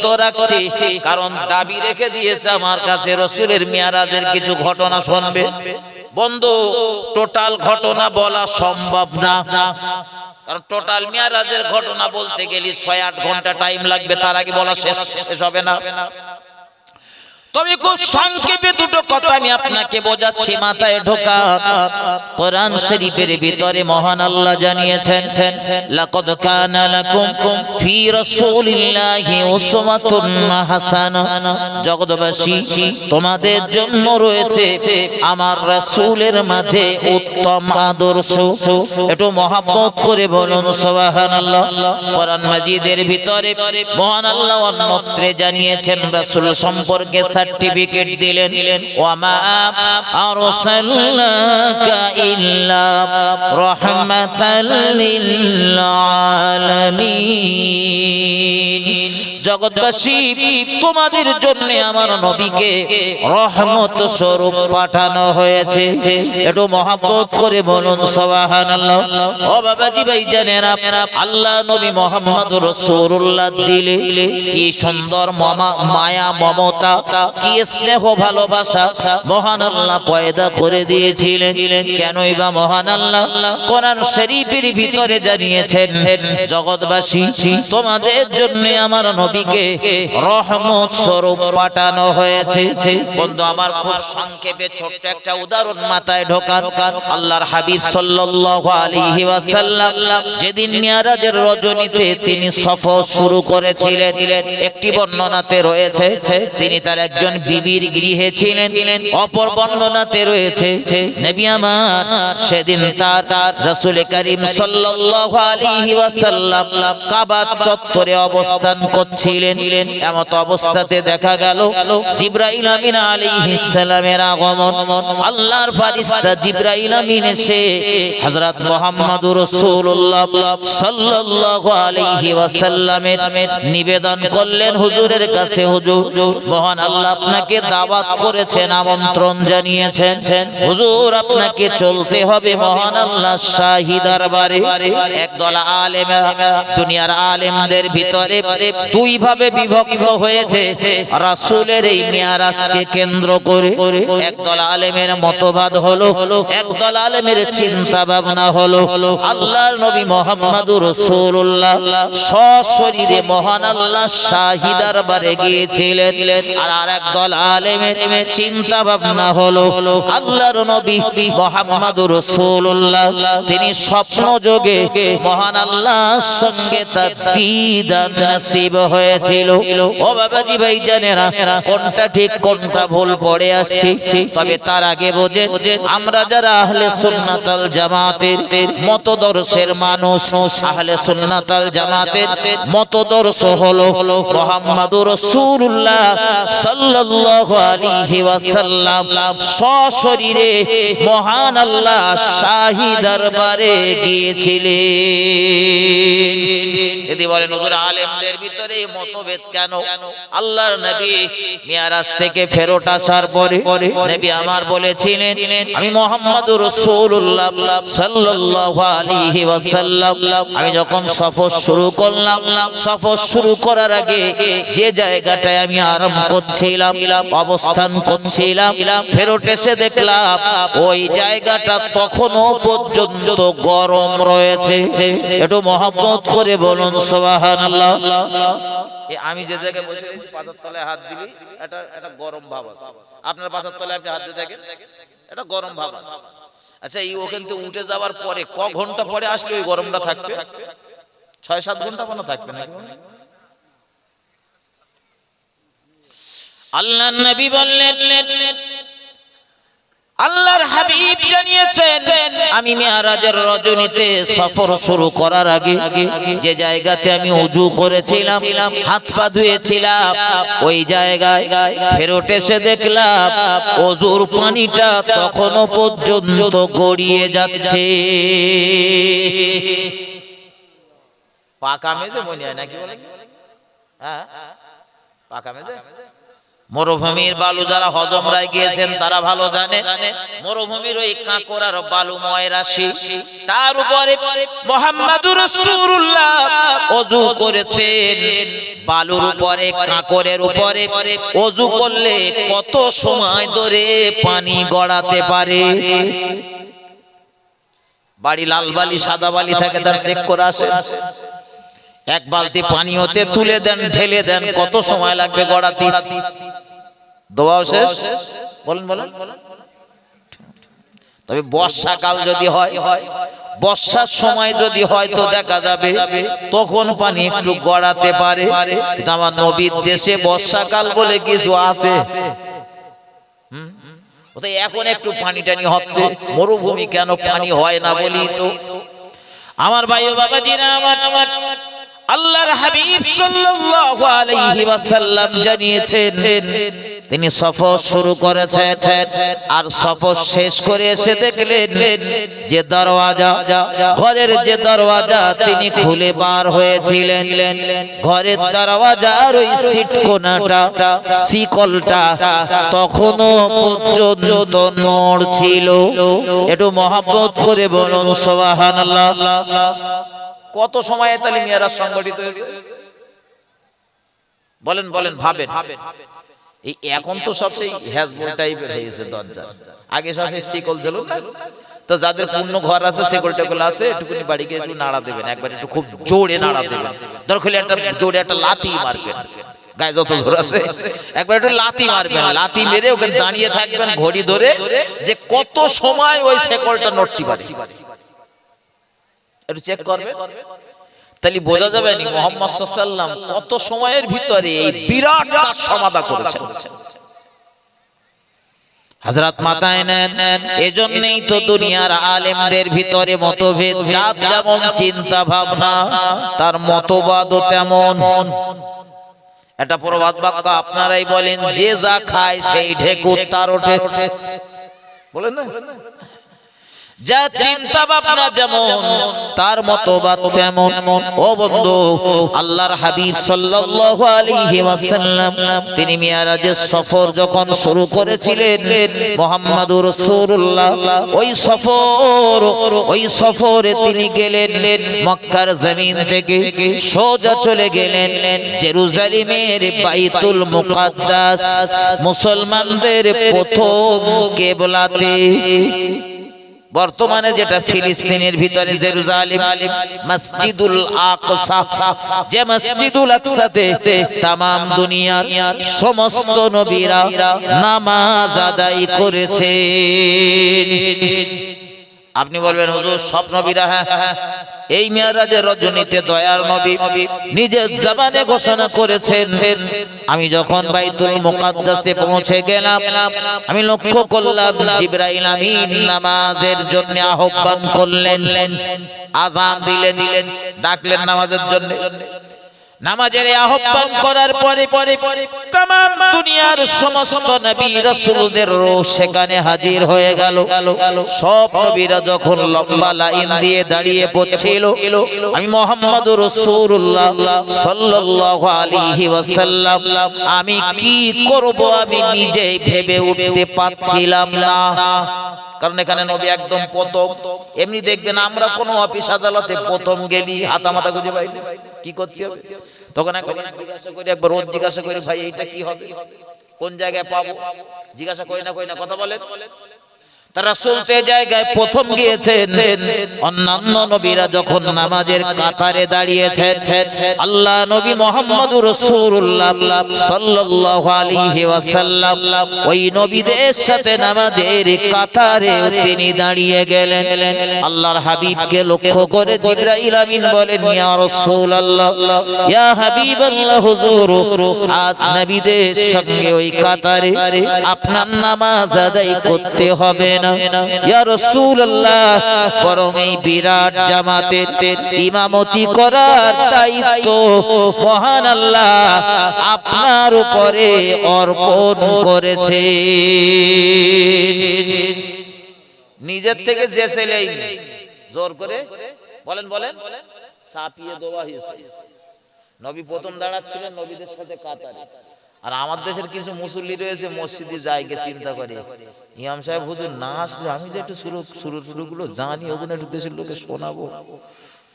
ঝুলন্ত রাখছি, কারণ দাবি রেখে দিয়েছে আমার কাছে রাসূলের মিরাজের কিছু ঘটনা শুনবে। বন্ধু, টোটাল ঘটনা বলা সম্ভব না, কারণ টোটাল মিরাজের ঘটনা বলতে গেলে ৬-৮ ঘন্টা টাইম লাগবে, তার আগে বলা শেষ হবে না। তবে খুব সংক্ষেপে দুটো কথা আমি আপনাকে বোঝাচ্ছি, মাথায় ঢোকা। কোরআন শরীফের ভিতরে মহান আল্লাহ জানিয়েছেন, লাকাদ কানা লাকুম ফি রাসূলিল্লাহি উসওয়াতুন হাসানা, জগৎবাসী তোমাদের জন্য রয়েছে আমার রাসূলের মাঝে উত্তম আদর্শ। একটু মহব্বত করে বলুন সুবহানাল্লাহ। কোরআন মাজিদের ভিতরে মহান আল্লাহ অন্যত্রে জানিয়েছেন, রাসূল সম্পর্কে সার্টিফিকেট দিলেন, ওয়ামা আরসালনাকা ইল্লা রাহমাতাল লিল আলামিন। জগৎবাসী তোমাদের জন্য আমার নবীকে রহমত স্বরূপ পাঠানো হয়েছে। একটু মহব্বত করে বলুন সুবহানাল্লাহ। ও বাবাজি ভাইজানেরা, আল্লাহ নবী মুহাম্মদুর রাসূলুল্লাহ দিলে কি সুন্দর মায়া মমতা, কি স্নেহ ভালোবাসা মহান আল্লাহ পয়দা করে দিয়েছিলেন। কেনই বা মহান আল্লাহ কোরআন শরীফের ভিতরে জানিয়েছেন, জগৎবাসী তোমাদের জন্য আমার নবীকে রহমত স্বরূপ পাঠানো হয়েছে। বন্ধু আমার, খুব সংক্ষেপে ছোট্ট একটা উদাহরণ মাথায় ঢোকান। আল্লাহর হাবিব সাল্লাল্লাহু আলাইহি ওয়াসাল্লাম যেদিন মিরাজের রজনীতে তিনি সফর শুরু করেছিলেন, একটি বর্ণনাতে রয়েছে তিনি তার একজন বিবির গৃহে ছিলেন, অপর বর্ণনাতে রয়েছে নবী আমার সেদিন তার রাসূল করিম সাল্লাল্লাহু আলাইহি ওয়াসাল্লাম কাবা চত্বরে অবস্থান করছিলেন। এমত অবস্থাতে দেখা গেল জিবরাইল আমিন আলাইহিস সালামের আগমন। আল্লাহর ফেরেশতা জিবরাইল আমিন এসে হযরত মুহাম্মদুর রাসূলুল্লাহ সাল্লাল্লাহু আলাইহি ওয়াসাল্লামের নিবেদন করলেন হুজুরের কাছে, হুজুর মহান আল্লাহ আপনাকে দাওয়াত করেছেন, আমন্ত্রণ জানিয়েছেন, হুজুর আপনাকে চলতে হবে মহান আল্লাহ শাহী দরবারে। একদল আলেম, দুনিয়ার আলেমদের ভিতরে দুই ভাবে বিভক্ত হয়েছে রাসূলের এই মিরাজকে কেন্দ্র করে। একদল আলেমের মতবাদ হলো, একদল আলেমের চিন্তা ভাবনা হলো আল্লাহর নবী মুহাম্মদুর রাসূলুল্লাহ সশরীরে মহান আল্লাহ শাহী দরবারে গিয়েছিলেন। আর একদল আলেমের চিন্তা ভাবনা হলো আল্লাহর নবী মুহাম্মদুর রাসূলুল্লাহ তিনি স্বপ্ন যোগে মহান আল্লাহর সঙ্গে তার দিদার নসিব হয়েছিল। ও বাবাজি ভাইজানেরা, কোনটা ঠিক কোনটা ভুল পড়ে আসছে, তবে তার আগে বোঝে আমরা যারা আহলে সুন্নাত ওয়াল জামাতের মতদর্শের মানুষ, আহলে সুন্নাত ওয়াল জামাতের মতদর্শ হলো মুহাম্মদুর রাসূলুল্লাহ সাল্লাল্লাহু আলাইহি ওয়াসাল্লাম সশরীরে মহান আল্লাহ শাহী দরবারে গিয়েছিলেন। যদি বলেন হুজুর আলেমদের ভিতরে মতভেদ কেন? আল্লাহর নবী মিরাজ থেকে ফেরত আসার পরে নবী আমার বলেছিলেন, আমি মুহাম্মদুর রাসূলুল্লাহ সাল্লাল্লাহু আলাইহি ওয়াসাল্লাম আমি যখন সফর শুরু করলাম, সফর শুরু করার আগে যে জায়গাটায় আমি আরাম করছিলাম, অবস্থান করছিলাম, ফেরত এসে দেখলাম ওই জায়গাটা তখনও পর্যন্ত গরম রয়েছে। একটু মহব্বত করে বলুন সুবহানাল্লাহ। আমি যে জায়গায় বসে পাতার তলায় হাত দিলি এটা গরম ভাব আছে, আপনার পাতার তলায় আপনি হাত দিয়ে দেখেন এটা গরম ভাব আছে। আচ্ছা, এই ওখান থেকে উঠে যাওয়ার পরে ক ঘন্টা পরে আসলে ওই গরমটা থাকবে? ৬-৭ ঘন্টা মনে থাকবে না। আল্লাহর নবী বললেন, আল্লাহর হাবিব জানিয়েছেন আমি মিরাজের রজনীতে সফর শুরু করার আগে যে জায়গাতে আমি ওযু করেছিলাম, হাত পা ধুয়েছিলাম, ওই জায়গায় ফেরত এসে দেখলাম ওযুর পানিটা তখনও পর্যন্ত গড়িয়ে যাচ্ছে। পাকা মেজে মনে হয় নাকি বলে? হ্যাঁ, পাকা মেজে মরুভূমির বালু যারা হজমরায় গিয়েছেন তারা ভালো জানে, মরুভূমির ওই কাঁকর আর বালুময় রাশি, তার উপরে মুহাম্মাদুর রাসূলুল্লাহ ওযু করেছেন। বালুর উপরে কাঁকরের উপরে ওযু করলে কত সময় ধরে পানি গড়াতে পারে? বাড়ি লাল বালি সাদা বালি থাকে, তার চেক করে আসে। এক বালতি পানি হতে তুলে দেন, ঢেলে দেন, কত সময় লাগবে গড়াতে? দোয়াও শেষ, বলেন বলেন। তবে বর্ষাকাল যদি হয়, বর্ষার সময় যদি হয় তো দেখা যাবে তখন পানি একটু গড়াতে পারে। কিন্তু আমার নবীর দেশে বর্ষাকাল বলে কিছু আছে? এখন একটু পানি টানি হচ্ছে, মরুভূমি কেন পানি হয় না বলি তো। আমার ভাই ও বাবাজিরা, আমার আল্লাহর হাবিব সাল্লাল্লাহু আলাইহি ওয়াসাল্লাম জানিয়েছেন, তিনি সফর শুরু করেছেন আর সফর শেষ করে এসে দেখলেন যে দরওয়াজা, ঘরের যে দরওয়াজা তিনি খুলে বার হয়েছিলেন, ঘরের দরওয়াজার ওই সিটকোনাটা, শিকলটা তখনো পর্যন্ত নড়ছিল। একটু মহব্বত করে বলুন সুবহানাল্লাহ। কত সময়ে তাহলে মিয়ারাজ সংগঠিত হয়েছে? বলেন বলেন, ভাবেন। এই এখন তো সব সেই হ্যাজবল টাইপের হয়েছে দরজা, আগে সব সেই শিকল ছিল না। তো যাদের পূর্ণ ঘর আছে, শিকল টেকল আছে, একটুখানি বাড়ি গিয়ে একটু নাড়া দেবেন, একবার একটু খুব জোরে নাড়া দেবেন, দরকার হলে একটা জোরে একটা লাথি মারবেন, গায়ে যত জোর আছে একবার একটু লাথি মারবেন, লাথি মেরে ওখানে দাঁড়িয়ে থাকবেন ঘড়ি ধরে, যে কত সময় ওই শিকলটা নড়তে পারে একটু চেক করবেন। তাহলে বোঝা যাবে নি মুহাম্মদ সাল্লাল্লাহু আলাইহি ওয়াসাল্লাম কত সময়ের ভিতরে এই বিরাট কাজ সমাধা করেছেন। হযরত মাথায় নেন, এজন্যই তো দুনিয়ার আলেমদের ভিতরে মতভেদ, যার যেমন চিন্তা ভাবনা তার মতবাদও তেমন। এটা প্রবাদ বাক্য আপনারাই বলেন, যে যা খায় সেই ঢেকুর তার ওঠে, বলেন না? যা চিন্তা ভাবনা যেমন তার মতবাদ তেমন। ও বন্ধু, আল্লাহর হাবিব সাল্লাল্লাহু আলাইহি ওয়াসাল্লাম তিনি মিরাজের সফর যখন শুরু করেছিলেন, মুহাম্মাদুর রাসূলুল্লাহ ওই সফরে তিনি গেলেন মক্কার জমিন থেকে সোজা চলে গেলেন জেরুজালেমের বাইতুল মুকাদ্দাস, মুসলমানদের প্রথম কিবলাতে। বর্তমানে যেটা ফিলিস্তিনের ভিতরে জেরুজালেম, মসজিদুল আকসা, যে মসজিদুল আকসাতে तमाम দুনিয়ার সমস্ত নবীরা নামাজ আদায় করেছেন। আপনি বলবেন হুজুর সব নবীরা? হ্যাঁ, এই মিরাজের রজনীতে দয়ার নবী নিজের জবানে ঘোষণা করেছেন, আমি যখন বাইতুল মুকাদ্দাসে পৌঁছে গেলাম, আমি লক্ষ্য করলাম জিবরাইল আমিন নামাজের জন্য আহ্বান করলেন, আযান দিলেন, ডাকলেন নামাজের জন্য। নামাজের আহ্বান করার পরে तमाम দুনিয়ার সমস্ত নবী রাসূলদের রূহ সেখানে হাজির হয়ে গেল। সব নবীরা যখন লম্বা লাইন দিয়ে দাঁড়িয়ে পড়ছিল, আমি মুহাম্মদুর রাসূলুল্লাহ সাল্লাল্লাহু আলাইহি ওয়াসাল্লাম আমি কি করব আমি নিজেই ভেবে উঠতে পারছিলাম না। কারণ এখানে নবী একদম প্রথম। এমনি দেখবেন আমরা কোনো অফিস আদালতে প্রথম গেলি হাতা মাথা গুজে ভাই কি করতে হবে, তখন একবার জিজ্ঞাসা করি, একবার রোজ জিজ্ঞাসা করি, ভাই এইটা কি হবে, কোন জায়গায় পাবো, জিজ্ঞাসা করি না কথা বলেন। তার রাসূল তে জায়গায় প্রথম গিয়েছেন, অন্যান্য নবীরা যখন নামাজের কাতারে দাঁড়িয়েছেন, আল্লাহ নবী মুহাম্মদুর রাসূলুল্লাহ সাল্লাল্লাহু আলাইহি ওয়াসাল্লাম ওই নবীদের সাথে নামাজের কাতারে তিনি দাঁড়িয়ে গেলেন। আল্লাহর হাবিবকে লক্ষ্য করে জিবরাইল আমিন বলেন, ইয়া রাসূলুল্লাহ, ইয়া হাবিবাল্লাহ, হুজুর আজ নবীদের সঙ্গে ওই কাতারে আপনার নামাজ আদায় করতে হবে না। ইয়া রাসূলুল্লাহ, বরং এই বিরাট জামাতের ইমামতি করার দায়িত্ব মহান আল্লাহ আপনার উপরে অর্পণ করেছে। নিজের থেকে যে ছেলেই জোর করে বলেন চাপিয়ে দেওয়া হয়েছে। নবী প্রথম দাঁড়াচ্ছিলেন নবীদের সাথে কাতারে, আর আমার দেশের কিছু মুসল্লি রয়েছে মসজিদে যাইকে চিন্তা করে ইমাম সাহেব হুজুর না আসলে আমি যে একটু সুরগুলো জানি ওগুলো একটু দেশের লোকে শোনাবো,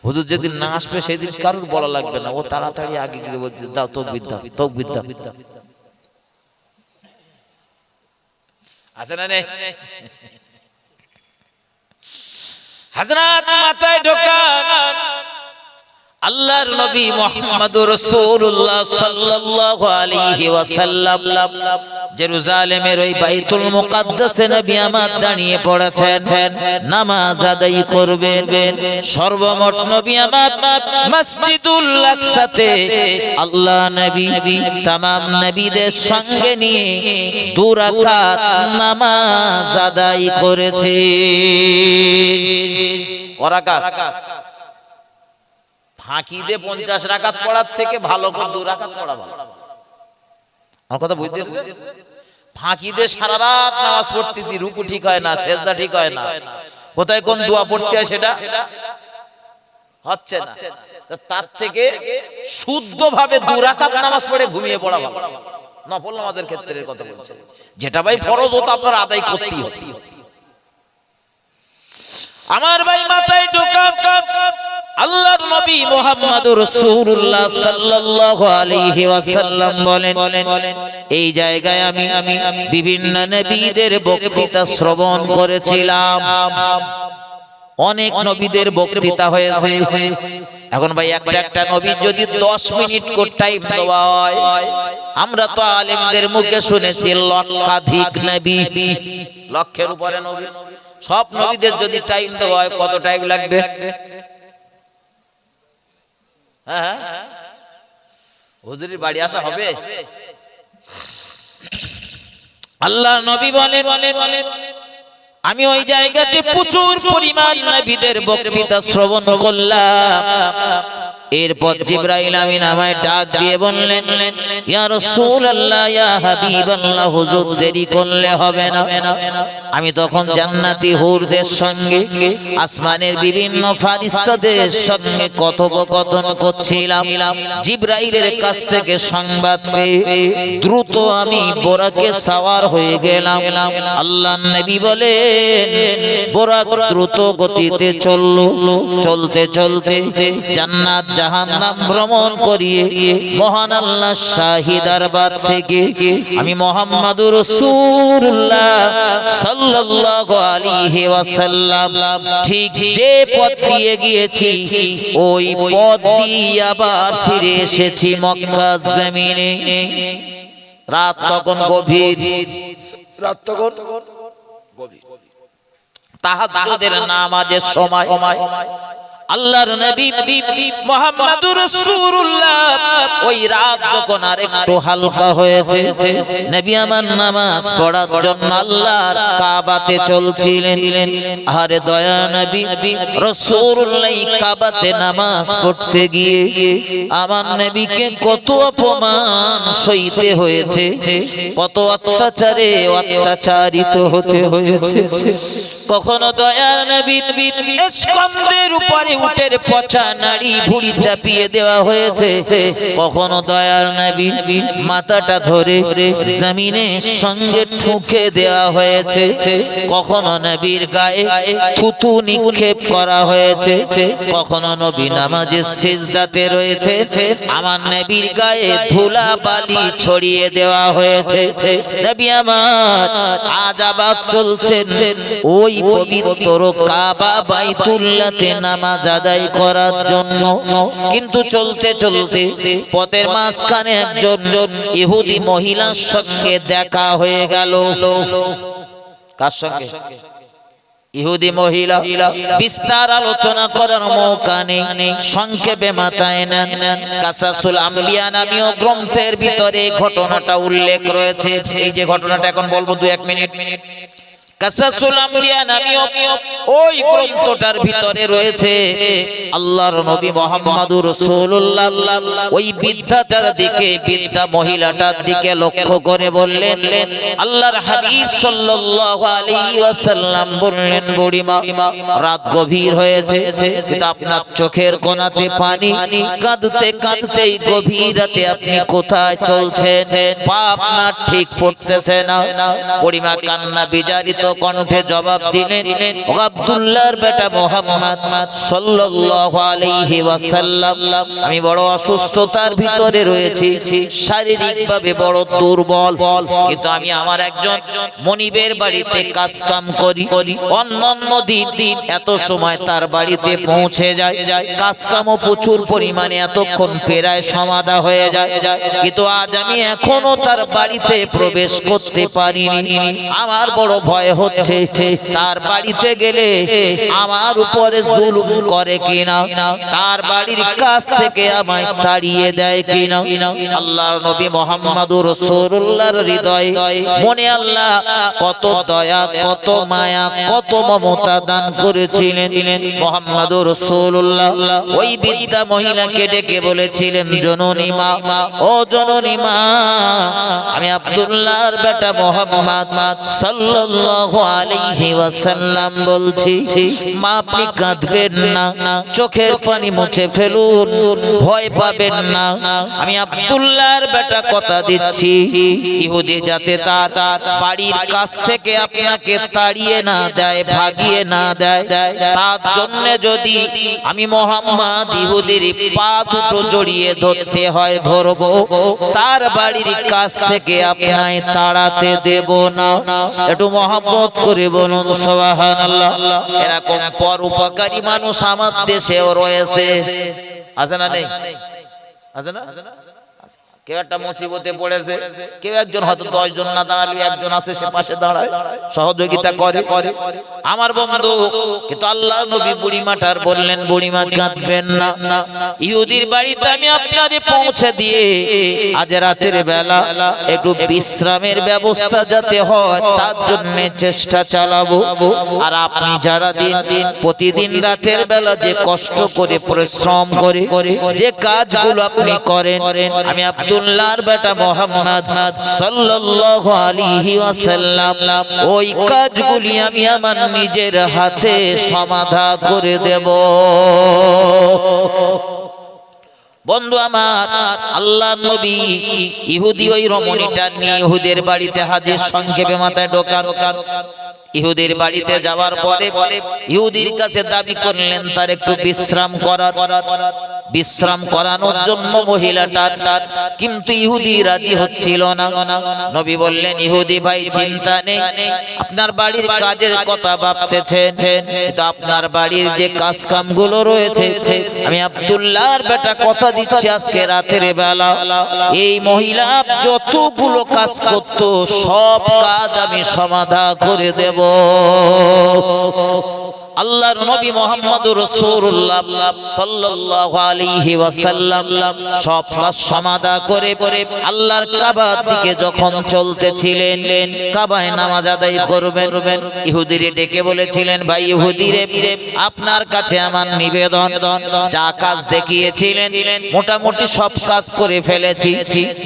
হুজুর যেদিন না আসবে সেদিন কারোর বলা লাগবে না, ও তাড়াতাড়ি আগে গিয়ে বলছে দাও তকবীর দাও তকবীর দাও। আছে না নেই? হযরত মাথায় ঢোকা আল্লাহর নবী মুহাম্মদুর রাসূলুল্লাহ সাল্লাল্লাহু আলাইহি ওয়াসাল্লাম জেরুজালেমের ওই বাইতুল মুকাদ্দাসে নবী আমার দাঁড়িয়ে পড়েছেন, নামাজ আদায় করবেন। সর্বমোট নবী আমার মসজিদুল আকসাতে আল্লাহ নবী तमाम নবীদের সঙ্গে নিয়ে 2 রাকাত নামাজ আদায় করেছে। ওরাকাত ফাঁকি দিয়ে 50 রাকাত পড়ার থেকে ভালো করে 2 রাকাত পড়া ভালো। আমার কথা বুঝতে পেরেছেন? ফাঁকি দিয়ে সারা রাত নামাজ পড়তেছি, রুকু ঠিক হয় না, সিজদা ঠিক হয় না, কোথায় কোন দোয়া পড়তে হয় সেটা হচ্ছে না, তার থেকে শুদ্ধভাবে 2 রাকাত নামাজ পড়ে ঘুমিয়ে পড়া ভালো। নফল নামাজের ক্ষেত্রে কথা বলছে, যেটা ভাই ফরজ ওটা আপনার আদায় করতেই হবে। আমার ভাই মাথায় ঢোকা আল্লাহর নবী মুহাম্মদুর রাসূলুল্লাহ সাল্লাল্লাহু আলাইহি ওয়াসাল্লাম বলেন, এই জায়গায় আমি বিভিন্ন নবীদের বক্তৃতা শ্রবণ করেছিলাম। অনেক নবীদের বক্তৃতা হয়েছে। এখন ভাই একটা নবী যদি 10 মিনিট করে টাইম দেওয়া হয়, আমরা তো আলেমদের মুখে শুনেছি লক্ষাধিক নবী, লক্ষের উপরে নবী, সব নবীদের যদি টাইম দেওয়া হয় কত টাইম লাগবে? হ্যাঁ, হুজুরের বাড়ি আসা হবে? আল্লাহ নবী বলেন, আমি ওই জায়গাতে প্রচুর পরিমাণ নবীদের বক্তৃতা শ্রবণ করলাম। এরপর জিবরাইল আমিন আমায় ডাক দিয়ে বললেন, ইয়া রাসূলুল্লাহ, ইয়া হাবিবাল্লাহ, হুজুর দেরি করলে হবে না। আমি তখন জান্নাতি হুরদের সঙ্গে আসমানের বিভিন্ন ফারিস্তাদের সঙ্গে কথোপকথন করছিলাম। জিবরাইলের কাছ থেকে সংবাদ পেয়ে দ্রুত আমি বোরাকে সাওয়ার হয়ে গেলাম। আল্লাহর নবী বলেন, বোরাক দ্রুত গতিতে চললো। চলতে চলতে জান্নাত জাহান্নাম ভ্রমণ করিয়ে মহান আল্লাহ শাহী দরবার থেকে আমি মুহাম্মদুর রাসূলুল্লাহ সাল্লাল্লাহু আলাইহি ওয়াসাল্লাম ঠিক যে পথ দিয়ে গিয়েছি ওই পথ দিয়ে আবার ফিরে এসেছি মক্কা জমিনে। রাত তখন গভীর, তাহাজ্জুদের নামাজের সময়। আল্লাহর নবী মুহাম্মদুর রাসূলুল্লাহ ওই রাত যখন আরেকটু হালকা হয়েছে, নবী আমার নামাজ পড়ার জন্য আল্লাহর কাবাতে চলছিলেন। আরে দয়া নবী রাসূলুল্লাহ কাবাতে নামাজ পড়তে গিয়ে আমার নবীকে কত অপমান সইতে হয়েছে, কত অত্যাচারিত হতে হয়েছে। কখনো দয়ার নবী স্কন্ধের উপরে উটের পচা নাড়ি ভুঁড়ি চাপিয়ে দেওয়া হয়েছে, কখনো দয়ার নবী মাথাটা ধরে জমিনের সঙ্গে ঠুকে দেওয়া হয়েছে, কখনো নবীর গায়ে থুতু নিক্ষেপ করা হয়েছে, কখনো নবী নামাজের সিজদাতে রয়েছে, আমার নবীর গায়ে ধুলা বালি ছড়িয়ে দেওয়া হয়েছে। নবী আমার আজ আবার চলছেন ওই পবিত্র কাবা বাইতুল্লাহতে নামাজ আদায় করার জন্য, কিন্তু চলতে চলতে পথের মাঝখানে একজন ইহুদি মহিলার সঙ্গে দেখা হয়ে গেল। কার সঙ্গে? ইহুদি মহিলা। বিস্তার আলোচনা করার মৌকা নেই, সংক্ষেপে মাথায় নেন। কাসাসুল আম্বিয়া নামীয় গ্রন্থের ভিতরে ঘটনাটা উল্লেখ রয়েছে। এই যে ঘটনাটা এখন বলবো 2-1 মিনিট। কাসাসুল আম্বিয়া নামীয় ওই গ্রন্থটার ভিতরে রয়েছে আল্লাহর নবী মুহাম্মদুর রাসূলুল্লাহ ওই বৃদ্ধাটার দিকে, বৃদ্ধা মহিলাটার দিকে লক্ষ্য করে বললেন, আল্লাহর হাবিব সাল্লাল্লাহু আলাইহি ওয়াসাল্লাম বললেন, বুড়িমা রাত গভীর হয়েছে, কিন্তু আপনার চোখের কোণাতে পানি, কাঁদতে কাঁদতেই গভীর রাতে আপনি কোথায় চলছেন? পা আপনার ঠিক পড়তেছে না। বুড়িমা কান্না বিজারিত কণ্ঠে জবাব দিলেন, ও আব্দুল্লাহর বেটা মুহাম্মদ সাল্লাল্লাহু আলাইহি ওয়াসাল্লাম, আমি বড় অসুস্থতার ভিতরে রয়েছি, শারীরিকভাবে বড় দুর্বল, কিন্তু আমি আমার একজন মনিবের বাড়িতে কাজ কাম করি, অন্যান্য দিন এত সময় তার বাড়িতে পৌঁছে যায়, কাজ কামও প্রচুর পরিমাণে এতক্ষণ প্রায় সমাধা হয়ে যায়, কিন্তু আজ আমি এখনো তার বাড়িতে প্রবেশ করতে পারিনি। আমার বড় ভয় হচ্ছে তার বাড়িতে গেলে আমার উপরে জুলুম করে কিনা, তার বাড়ির কাছ থেকে আমায় তাড়িয়ে দেয় কিনা। আল্লাহর নবী মুহাম্মদুর রাসূলুল্লাহর হৃদয়ে মনে আল্লাহ কত দয়া, কত মায়া, কত মমতা দান করেছিলেন। মুহাম্মদুর রাসূলুল্লাহ ওই বৃদ্ধা মহিলাকে ডেকে বলেছিলেন, জননী মা, ও জননী মা, আমি আব্দুল্লাহর বেটা মুহাম্মদ সাল্লাল্লাহু আলাইহি ওয়াসাল্লাম বলছি, মা আপনি কাঁদবেন না, চোখের পানি মুছে ফেলুন, ভয় পাবেন না। আমি আব্দুল্লাহর বেটা কথা দিচ্ছি, ইহুদি যাতে তার বাড়ির কাছ থেকে আপনাকে তাড়িয়ে না দেয়, ভাগিয়ে না দেয়, তার জন্য যদি আমি মুহাম্মদ ইহুদির পা দুটো জড়িয়ে ধরতে হয় ধরবো, তার বাড়ির কাছ থেকে আপনাকে তাড়াতে দেব না। একটু মহব্বত করে বলুন সুবহানাল্লাহ। এরকম পরোপকারী মানুষ আমার দেশেও রয়েছে, আছে না নেই? আছে না? কেউ একটা মুসিবতে পড়েছে, কেউ একজন হয়তো 10 জন না দাঁড়ালে একজন আছে সে পাশে দাঁড়ায়, সহযোগিতা করে। আমার বন্ধু, কিন্তু আল্লাহ নবী বুড়িমাটার বললেন, বুড়িমা কাঁদবেন না, ইহুদির বাড়িতে আমি আপনারে পৌঁছে দিয়ে আজ রাতের বেলা একটু বিশ্রামের ব্যবস্থা যাতে হয় তার জন্য চেষ্টা চালাবো। আর আপনি যারা প্রতিদিন রাতের বেলা যে কষ্ট করে পরিশ্রম করে যে কাজগুলো আপনি করেন, আমি আব্দুল্লাহর বেটা মুহাম্মদ সাল্লাল্লাহু আলাইহি ওয়াসাল্লাম ওই কাজগুলি আমি আমার নিজের হাতে সমাধা করে দেব। বন্ধু আমার, আল্লাহ নবী ইহুদি ওই রমণীটা নিয়ে ইহুদের বাড়িতে হাজির, সংক্ষেপে মাথায় ঢোকান। ইহুদির বাড়িতে যাওয়ার পরে ইহুদির কাছে দাবি করলেন তার একটু বিশ্রাম করানোর জন্য মহিলাটার, কিন্তু ইহুদি রাজি হচ্ছিল না। নবী বললেন, ইহুদি ভাই চিন্তা নেই, আপনার বাড়ির কাজের কথা ভাবতেছেন, কিন্তু আপনার বাড়ির যে কাজ কামগুলো রয়েছে আমি আব্দুল্লাহর বেটা কথা দিচ্ছি আজকে রাতের বেলা এই মহিলা যতগুলো কাজ করত সব কাজ আমি সমাধা করে দেব। আল্লাহর নবী মুহাম্মদুর রাসূলুল্লাহ সাল্লাল্লাহু আলাইহি ওয়াসাল্লাম সব কাজ সমাধা করে আল্লাহর কাবার দিকে যখন চলতেছিলেন, কাবায় নামাজ আদায় করবেন, ইহুদিরে ডেকে বলেছিলেন, ভাই ইহুদিরে, আপনার কাছে আমার নিবেদন, যা কাজ দেখিয়েছিলেন মোটামুটি সব কাজ করে ফেলেছি,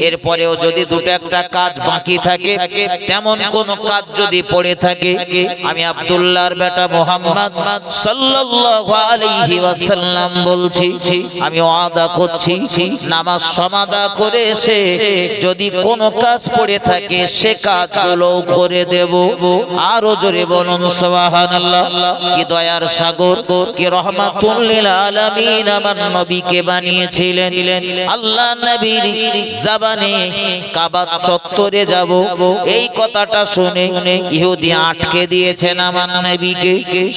এরপরেও যদি দুটো একটা কাজ বাকি থাকে, তেমন কোন কাজ যদি পড়ে থাকে, আমি আব্দুল্লাহর বেটা মুহাম্মদ সাল্লাল্লাহু আলাইহি ওয়াসাল্লাম বলছি, আমি ওয়াদা করছি নামাজ সমাধা করে এসে যদি কোনো কাজ পড়ে থাকে সে কাজগুলো করে দেব। আরো জোরে বলুন সুবহানাল্লাহ। কি দয়ার সাগর, কি রহমাতুল লিল আলামিন আমার নবীকে বানিয়েছিলেন। আল্লাহ নবীর জবানে কাবা চত্বরে যাব এই কথাটা শুনে ইহুদি আটকে দিয়েছেন আমার নবীকে,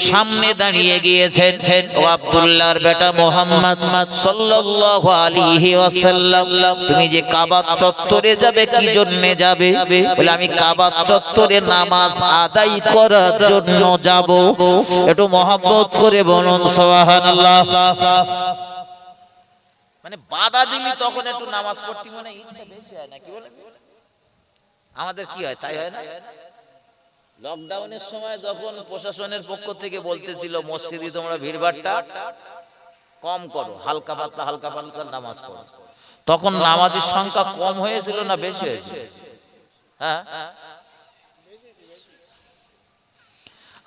সামনে দাঁড়িয়ে গিয়েছেন, ও আব্দুল্লাহর বেটা মুহাম্মদ সাল্লাল্লাহু আলাইহি ওয়াসাল্লাম, তুমি যে কাবা চত্বরে যাবে কি জন্য যাবে? বলে আমি কাবা চত্বরে নামাজ আদায় করার জন্য যাব। একটু মহব্বত করে বলুন সুবহানাল্লাহ। মানে বাধা দিলি তখন একটু নামাজ পড়তে মনে ইচ্ছা বেশি হয় না, কি বলে? আমাদের কি হয় তাই হয় না? লকডাউনের সময় যখন প্রশাসনের পক্ষ থেকে বলতেছিল মসজিদে তোমরা ভিড়ভাড়টা কম করো, হালকা পাতলা নামাজ পড়ো, তখন নামাজের সংখ্যা কম হয়েছিল না বেশি হয়েছিল? হ্যাঁ।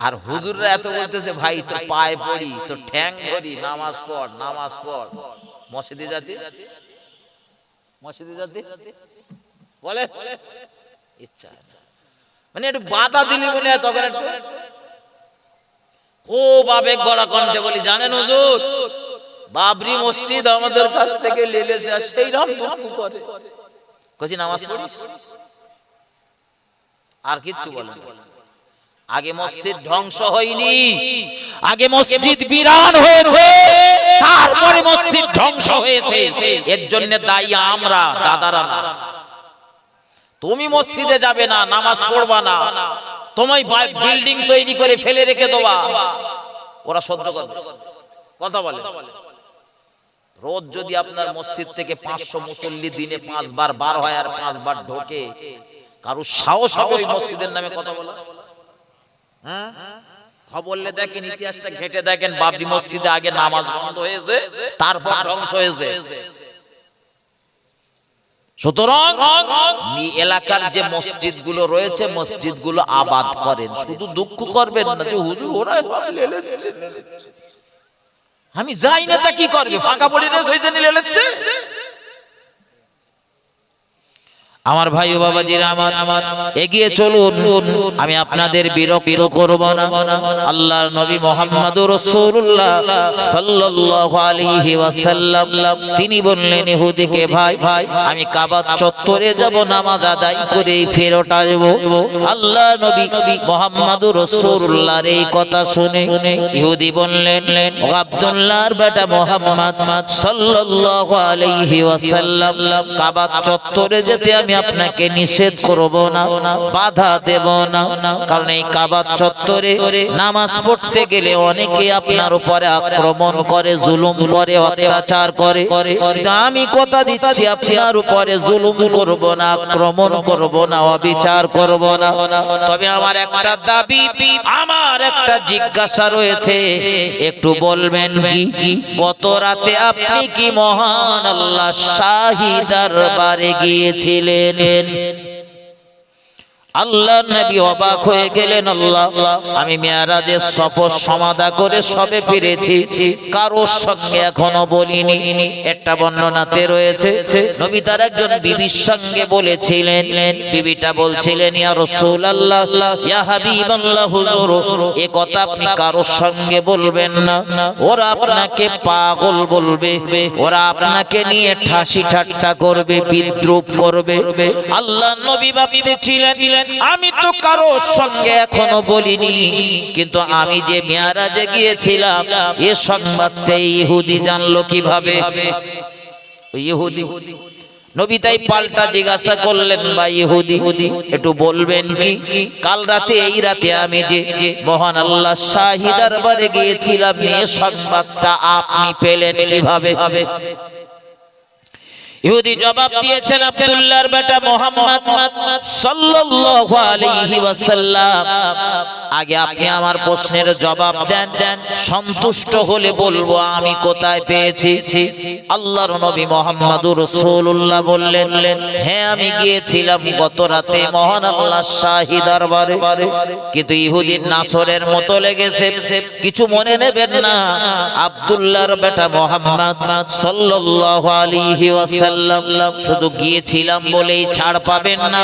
আর হুজুররা এত বলতেছে ভাই তো পায়ে পড়ি, তো ঠ্যাং ধরি, নামাজ পড়। মসজিদে জাতি বলে ইচ্ছা, মানে একটু বাধা দিলি মনে হয় তখন একটু খুব আবেগ গড়া কণ্ঠে বলি, জানেন হুজুর বাবরি মসজিদ আমাদের কাছ থেকে লেলেছে, আর সেই রকম করে কইছি নামাজ পড়িস, আর কিচ্ছু বলে না। আগে মসজিদ ধ্বংস হয়নি, আগে মসজিদ বিরান হয়েছে, তারপরে মসজিদ ধ্বংস হয়েছে। এর জন্য দায়ী আমরা, দাদারা না। তুমি মসজিদে যাবে না, নামাজ পড়বা না, তোমায় বিল্ডিং তৈরি করে ফেলে রেখে দেবা, ওরা সহ্য করবে? কথা বলে। রোজ যদি আপনার মসজিদ থেকে 500 মুসল্লি দিনে 5 বার বার হয় আর 5 বার ঢোকে, কারো সাহস হবে ওই মসজিদের নামে কথা বলা? হ্যাঁ, খবরলে দেখেন, ইতিহাসটা ঘেটে দেখেন, বাবরি মসজিদে আগে নামাজ বন্ধ হয়েছে, তারপর ধ্বংস হয়েছে। সুতরাং এলাকার যে মসজিদগুলো রয়েছে, মসজিদগুলো আবাদ করেন। শুধু দুঃখ করবেন না যে হুজুর ওরা লেলেচ্ছে, আমি যাই না তা কি করবে, ফাঁকা পড়ে না সইতে নিয়ে লেলেচ্ছে। আমার ভাই ও বাবাজিরা আমার, এগিয়ে চলুন, আমি আপনাদের বিরক্ত করব না। আল্লাহর নবী মুহাম্মদুর রাসূলুল্লাহ সাল্লাল্লাহু আলাইহি ওয়াসাল্লাম তিনি বললেন ইহুদিকে, ভাই আমি কাবা চত্বরে যাব, নামাজ আদায় করে ফেরত আসব। আল্লাহর নবী মুহাম্মদুর রাসূলুল্লাহর এই কথা শুনে ইহুদি বললেন, ও আব্দুল্লাহর বেটা মুহাম্মদ সাল্লাল্লাহু আলাইহি ওয়াসাল্লাম, কাবা চত্বরে যেতে আমি আপনাকে নিষেধ করব না, বাধা দেব না, কারণ এই কাবা চত্বরে নামাজ পড়তে গেলে অনেকে আপনার উপরে আক্রমণ করে, জুলুম করে, অত্যাচার করে। আমি কথা দিচ্ছি আপনার উপরে জুলুম করব না, আক্রমণ করব না, অবিচার করব না। তবে আমার একটা দাবি, আমার একটা জিজ্ঞাসা রয়েছে, একটু বলবেন কি গত রাতে আপনি কি মহান আল্লাহ শাহী দরবারে গিয়েছিলেন? আল্লাহর নবী অবাক হয়ে গেলেন, আল্লাহ আমি মেরাজের সফর সমাধা করে সবে ফিরেছি, কারোর সঙ্গে এখনো বলিনি। একটা বর্ণনাতে রয়েছে নবী তার একজন বিবির সঙ্গে বলেছিলেন, বিবিটা বলছিলেন, ইয়া রাসূলুল্লাহ, ইয়া হাবিবাল্লাহ, হুজুর এ কথা আপনি কারোর সঙ্গে বলবেন না, ওরা আপনাকে পাগল বলবে, ওরা আপনাকে নিয়ে ঠাসি ঠাট্টা করবে, বিদ্রুপ করবে। আল্লাহর নবী ভাবতেছিলেন, আমি তো কারোর সঙ্গে এখনো বলিনি, কিন্তু আমি যে মেরাজে গিয়েছিলাম এ সংবাদটা ইহুদি জানলো কিভাবে? ইহুদি নবী তাই পাল্টা জিজ্ঞাসা করলেন, বা ইহুদি একটু বলবেন কি কাল রাতে, এই রাতে আমি যে মহান আল্লাহ শাহী দরবারে গিয়েছিলাম, এ সংবাদটা আপনি পেলেন কিভাবে? ইহুদি জবাব দিয়েছেন, আব্দুল্লাহর বেটা মুহাম্মদ সাল্লাল্লাহু আলাইহি ওয়াসাল্লাম, আগে আপনি আমার প্রশ্নের জবাব দেন, সন্তুষ্ট হলে বলবো আমি কোথায় পেয়েছি। আল্লাহর নবী মুহাম্মদুর রাসূলুল্লাহ বললেন, হ্যাঁ আমি গিয়েছিলাম গত রাতে মহান আল্লাহ শাহী দরবারে। কিন্তু ইহুদির নাসরের মতো লেগেছে, কিছু মনে নেবেন না, আব্দুল্লাহর বেটা মুহাম্মদ সাল্লাল্লাহু আলাইহি ওয়াসাল্লাম শুধু গিয়েছিলাম বলেই ছাড় পাবেন না,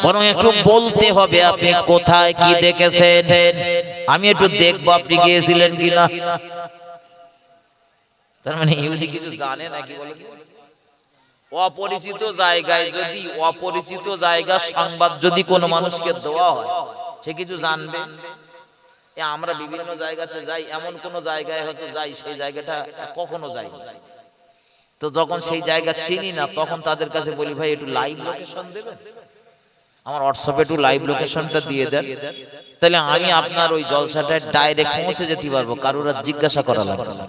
বরং একটু বলতে হবে আপনি কোথায় কি দেখেছেন, আমি একটু দেখবো আপনি গিয়েছিলেন কিনা। তার মানে ইহুদি কিছু জানে নাকি বলেন? অপরিচিত জায়গায় যদি, অপরিচিত জায়গার সংবাদ যদি কোনো মানুষকে দেওয়া হয়, সে কিছু জানবে। আমরা বিভিন্ন জায়গাতে যাই, এমন কোন জায়গায় হয়তো যাই, সেই জায়গাটা কখনো যাই, তো যখন সেই জায়গা চিনি না, তখন তাদের কাছে বলি, ভাই একটু লাইভ লোকেশন দেবেন, আমার হোয়াটসঅ্যাপে একটু লাইভ লোকেশনটা দিয়ে দেন, তাহলে আমি আপনার ওই জলসাটায় ডাইরেক্ট পৌঁছে যেতে পারবো, কারোর জিজ্ঞাসা করা লাগবে না।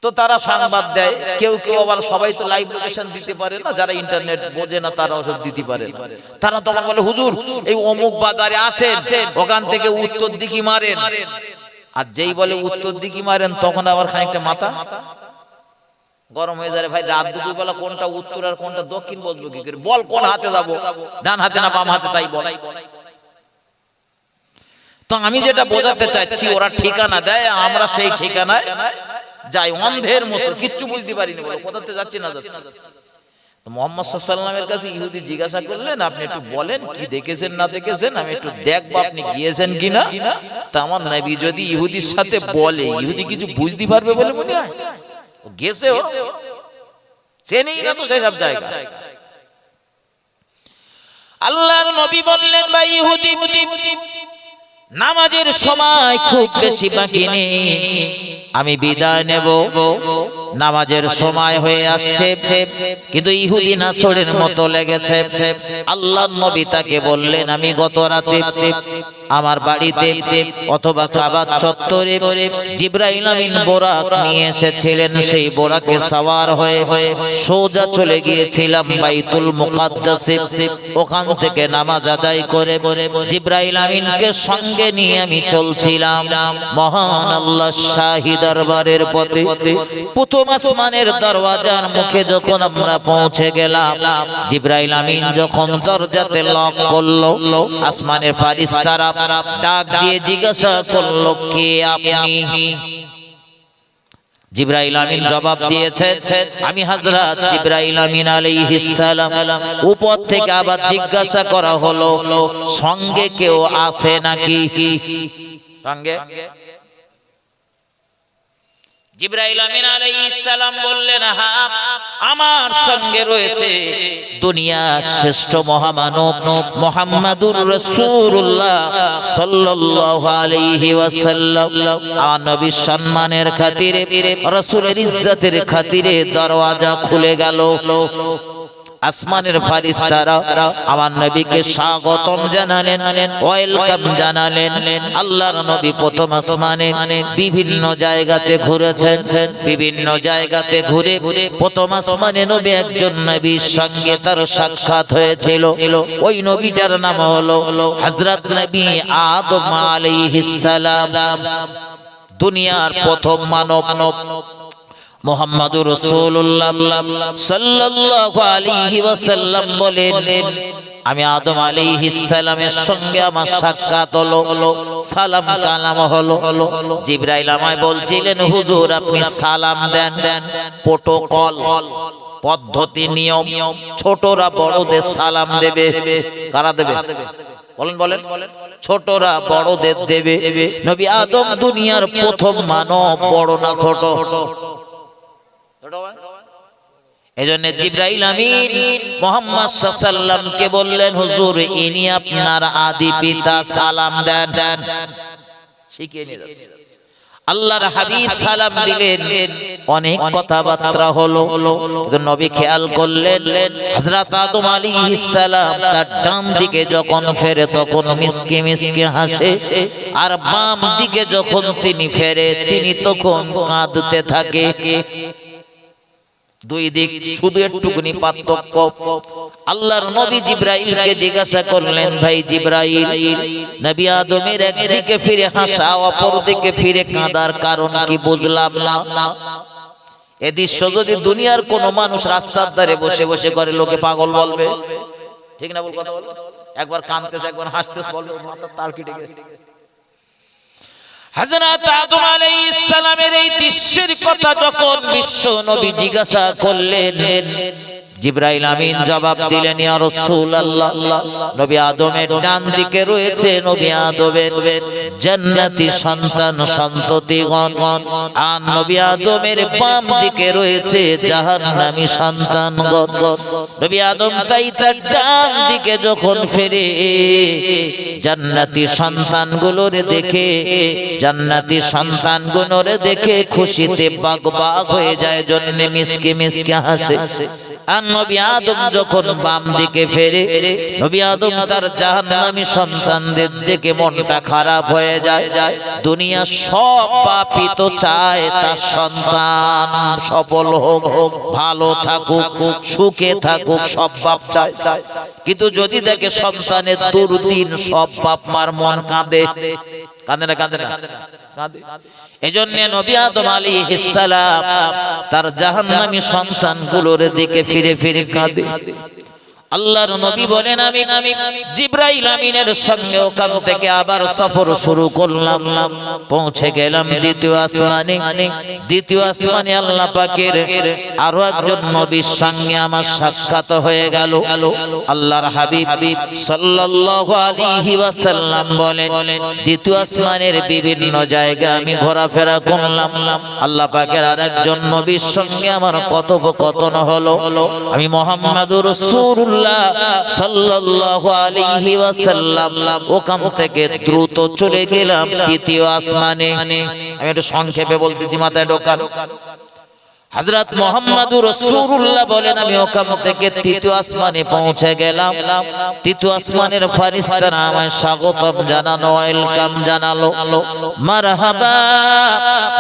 তো তারা সংবাদ দেয়, কেউ কেউ আবার সবাই তো লাইভ লোকেশন দিতে পারে না, যারা ইন্টারনেট বোঝে না তারা ওসব দিতে পারে না। তারা তখন বলে হুজুর এই অমুক বাজারে আসেন, ওখান থেকে উত্তর দিকে মারেন। আর যেই বলে উত্তর দিকে মারেন তখন আবার খানিকটা মাথা গরম হয়ে যায়, ভাই রাত দুপুর বেলা কোনটা উত্তর আর কোনটা দক্ষিণ বলবো কি করে, বল কোন হাতে যাবো, ডান হাতে না বাম হাতে, তাই বল। তো আমি যেটা বোঝাতে চাচ্ছি, ওরা ঠিকানা দেয়, আমরা সেই ঠিকানায় যাই অন্ধের মতো, কিচ্ছু বুঝতে পারিনি, বলো কোথাতে যাচ্ছি না যাচ্ছি। মোহাম্মদ সাল্লাল্লাহু আলাইহি ওয়াসাল্লামের কাছে ইহুদি জিজ্ঞাসা করলেন, আপনি একটু বলেন কি দেখেছেন না দেখেছেন, আমি একটু দেখবো আপনি গিয়েছেন কিনা। তা আমার নবী যদি ইহুদির সাথে বলে, ইহুদি কিছু বুঝতে পারবে বলে মনে হয়? ও গেছে, ও চেনেই না তো সেসব জায়গা। আল্লাহর নবী বললেন, ভাই ইহুদি, নামাজের সময় খুব বেশি বাকি নেই, আমি বিদায় নেব, নামাজের সময় হয়ে আসছে। কিন্তু ইহুদি নাছরের মতো লেগেছে। আল্লাহর নবী তাকে বললেন, আমি গত রাতে আমার বাড়িতে অথবা কাবার চত্বরে জিবরাইল আমিন বোরাক নিয়ে এসেছিলেন, সেই বোরাকে সওয়ার হয়ে সোজা চলে গিয়েছিলাম বাইতুল মুকাদ্দাসে। ওখান থেকে নামাজ আদায় করে জিবরাইল আমিনকে সঙ্গে নিয়ে আমি চলছিলাম মহান আল্লাহ শাহী দরবারের পথে। প্রথম আসমানের দরওয়াজার মুখে যখন আমরা পৌঁছে গেলাম, জিবরাইল আমিন যখন দরজাতে লক করলো, আসমানের ফারিস্তারা ডাক দিয়ে জিজ্ঞাসা করলো, কে আপনি? জিবরাইল আমিন জবাব দিয়েছে, আমি হযরত জিবরাইল আমিন আলাইহিস সালাম। উপর থেকে আবার জিজ্ঞাসা করা হলো, সঙ্গে কেউ আছে নাকি? সঙ্গে জিবরাইল আমিন আলাইহিস সালাম বললেন, হ্যাঁ আমার সঙ্গে রয়েছে দুনিয়ার শ্রেষ্ঠ মহামানব মুহাম্মাদুর রাসূলুল্লাহ সাল্লাল্লাহু আলাইহি ওয়াসাল্লাম। আমার নবীর সম্মানের খাতিরে, রাসূলের ইজ্জতের খাতিরে দরওয়াজা খুলে গেল। আসমানের ফারিস্তারা আমার নবীকে স্বাগতম জানালেন, ওয়েলকাম জানালেন। আল্লাহর নবী প্রথম আসমানে বিভিন্ন জায়গাতে ঘুরেছেন, বিভিন্ন জায়গাতে ঘুরে প্রথম আসমানে নবী একজন নবীর সঙ্গে তার সাক্ষাৎ হয়েছিল। ওই নবীটার নাম হলো হযরত নবী আদম আলাইহিস সালাম। দুনিয়ার প্রথম মানব মুহাম্মাদুর রাসূলুল্লাহ সাল্লাল্লাহু আলাইহি ওয়াসাল্লাম বলেন, আমি আদম আলাইহিস সালামের সঙ্গে আমার সাক্ষাৎ হলো, সালাম কালাম হলো। জিবরাইল আমায় বলছিলেন, হুজুর আপনি সালাম দেন, প্রোটোকল পদ্ধতি নিয়ম, ছোটরা বড়দের সালাম দেবে। কারা দেবে? বলেন বলেন। ছোটরা বড়দের দেবে। নবী আদম দুনিয়ার প্রথম মানব, বড় না ছোট। এজন্য জিবরাইল আমিন মুহাম্মদ সাল্লাল্লাহু আলাইহি ওয়াসাল্লামকে বললেন, হুজুর ইনি আপনার আদি পিতা, সালাম দেন। শিখিয়ে নিয়ে যাচ্ছে। আল্লাহর হাবিব সালাম দিলেন, অনেক কথাবার্তা হলো। নবী খেয়াল করলেন, হযরত আদম আলাইহিস সালাম তার ডান দিকে যখন ফেরে তখন মিসকে মিসকে হাসে, আর বাম দিকে যখন তিনি ফেরে তিনি তখন কাঁদতে থাকে। দুই দিক শুধু একটুকুনি পার্থক্য। আল্লাহর নবী জিবরাইলকে জিজ্ঞাসা করলেন, ভাই জিবরাইল, নবী আদমের একদিকে ফিরে হাসা, অপর দিকে ফিরে কাঁদার কারণ কি বুঝলাম না। এ দৃশ্য যদি দুনিয়ার কোন মানুষ রাস্তার ধারে বসে বসে করে, লোকে পাগল বলবে, ঠিক না? বল কথা বল। একবার কাঁদতেছে, একবার হাসতেছে, বলবে মাথার তার কেটে গেছে। হযরত আদম আলাইহিস সালামের এই দৃশ্যের কথা যখন বিশ্ব নবী জিজ্ঞাসা করলেন, জিবরাইল আমিন জবাব দিলেন, ইয়া রাসূলুল্লাহ, নবী আদমের ডান দিকে রয়েছে নবী আদমের জান্নাতি সন্তান সন্ততিগণ, আর নবী আদমের বাম দিকে রয়েছে জাহান্নামী সন্তানগণ। নবী আদম তাই তার ডান দিকে যখন ফেরে জান্নাতি সন্তানগুলোরে দেখে, জান্নাতি সন্তানগুলোরে দেখে খুশিতে বাগবাগ হয়ে যায়, জন্য মিসকে মিসকে হাসে। আর নবী আদম যখন বাম দিকে ফেরে, নবী আদম তার জাহান্নামী সন্তানদের দিকে মনটা খারাপ হয়ে যায়। দুনিয়া সব পাপী তো চায় তার সন্তান সফল হোক, ভালো থাকুক, সুখে থাকুক, সব বাপ চায়। কিন্তু যদি দেখে সন্তানের দুর্দিন, সব বাপ মার মন কাঁদে। কাঁদে না? কাঁদে না? কাঁদে। এজন্য নবী আদম আলাইহিস সালাম তার জাহান্নামী সন্তানগুলোর দিকে ফিরে ফিরে কাঁদে। আল্লাহর নবী বলেন, আমি জিবরাইল আমিনের সঙ্গে ওখান থেকে আবার সফর শুরু করলাম। পৌঁছে গেলাম দ্বিতীয় আসমানে। দ্বিতীয় আসমানে আল্লাহ পাকের আরো একজন নবীর সঙ্গে আমার সাক্ষাৎ হয়ে গেল। আল্লাহর হাবিব সাল্লাল্লাহু আলাইহি ওয়াসাল্লাম বলেন, দ্বিতীয় আসমানের বিভিন্ন জায়গায় আমি ঘোরাফেরা করলাম। আল্লাহ পাকের আরেকজন নবীর সঙ্গে আমার কথোপকথন হলো। আমি মুহাম্মদুর রাসূলুল্লাহ সাল্লাল্লাহু আলাইহি ওয়াসাল্লাম ওখান থেকে দ্রুত চলে গেলাম তৃতীয় আসমানে। আমি একটু সংক্ষেপে বলতেছি, মাথায় ঢোকান। হযরত মুহাম্মদুর রাসূলুল্লাহ বলেন, আমি ওখান থেকে তৃতীয় আসমানে পৌঁছে গেলাম। তৃতীয় আসমানের ফেরেশতারা আমায় স্বাগতম জানানো, ওয়েলকাম জানালো। মারহাবা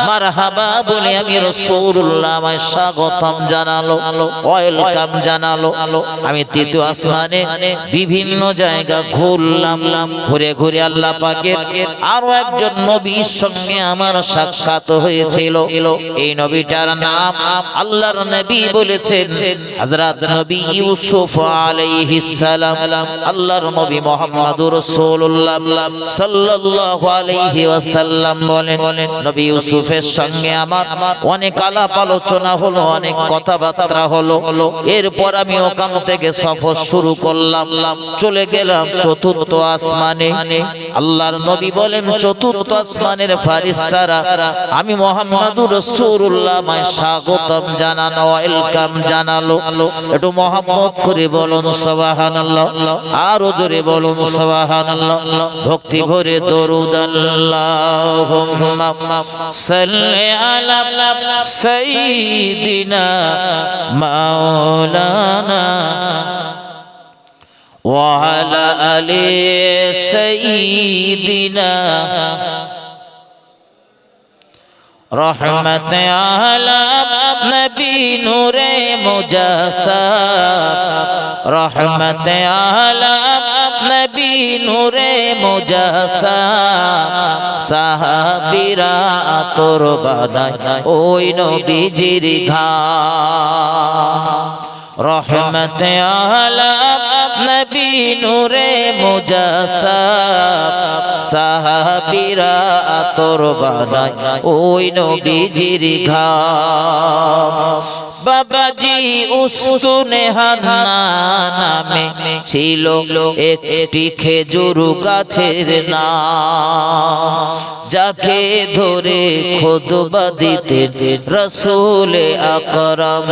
মারহাবা বলে আমি রাসূলুল্লাহ আমায় স্বাগতম জানালো, ওয়েলকাম জানালো। আমি তৃতীয় আসমানে বিভিন্ন জায়গা ঘুরলাম। ঘুরে ঘুরে আল্লাহ পাকের আরো একজন নবীর সঙ্গে আমার সাক্ষাৎ হয়েছিল। এই নবীটার নাম আল্লাহর নবী বলেছেন হযরত নবী ইউসুফ আলাইহিস সালাম। আল্লাহর নবী মুহাম্মদুর রাসূলুল্লাহ সাল্লাল্লাহু আলাইহি ওয়াসাল্লাম বলেন, নবী ইউসুফের সঙ্গে আমার অনেক আলাপ আলোচনা হলো, অনেক কথাবার্তা হলো। এরপর আমি ওখান থেকে সফর শুরু করলাম, চলে গেলাম চতুর্থ আসমানে। আল্লাহর নবী বলেন, চতুর্থ আসমানের ফেরেশতারা আমি মুহাম্মদুর রাসূলুল্লাহ আমায় স্বাগতম জানানো, ওয়েলকাম জানালো। একটু মহব্বত করে বলুন সুবহানাল্লাহ, আরো জোরে বলুন সুবহানাল্লাহ। ভক্তি ভরে দরুদ আল্লাহুম্মা সাল্লি আলা সাইয়্যিদিনা মাওলানা ওয়া আলা আলি সাইয়্যিদিনা रहमत आलम नबी नूरे मुजस्सम, रहमत आलम नबी नूरे मुजस्सम। साहाबीरा তোর বানায় ওই নবীজির ঘাম। रहमत आलम नबी नूरे मुजस्सम। সাহাবীরা তোর বানায় ওই নবীজির ঘাম। বাবাজি উসতুনে হান্না নামে ছিল একটি খেজুর গাছের নাম, যাকে ধরে খুতবা দিতেন রাসূল আকরাম।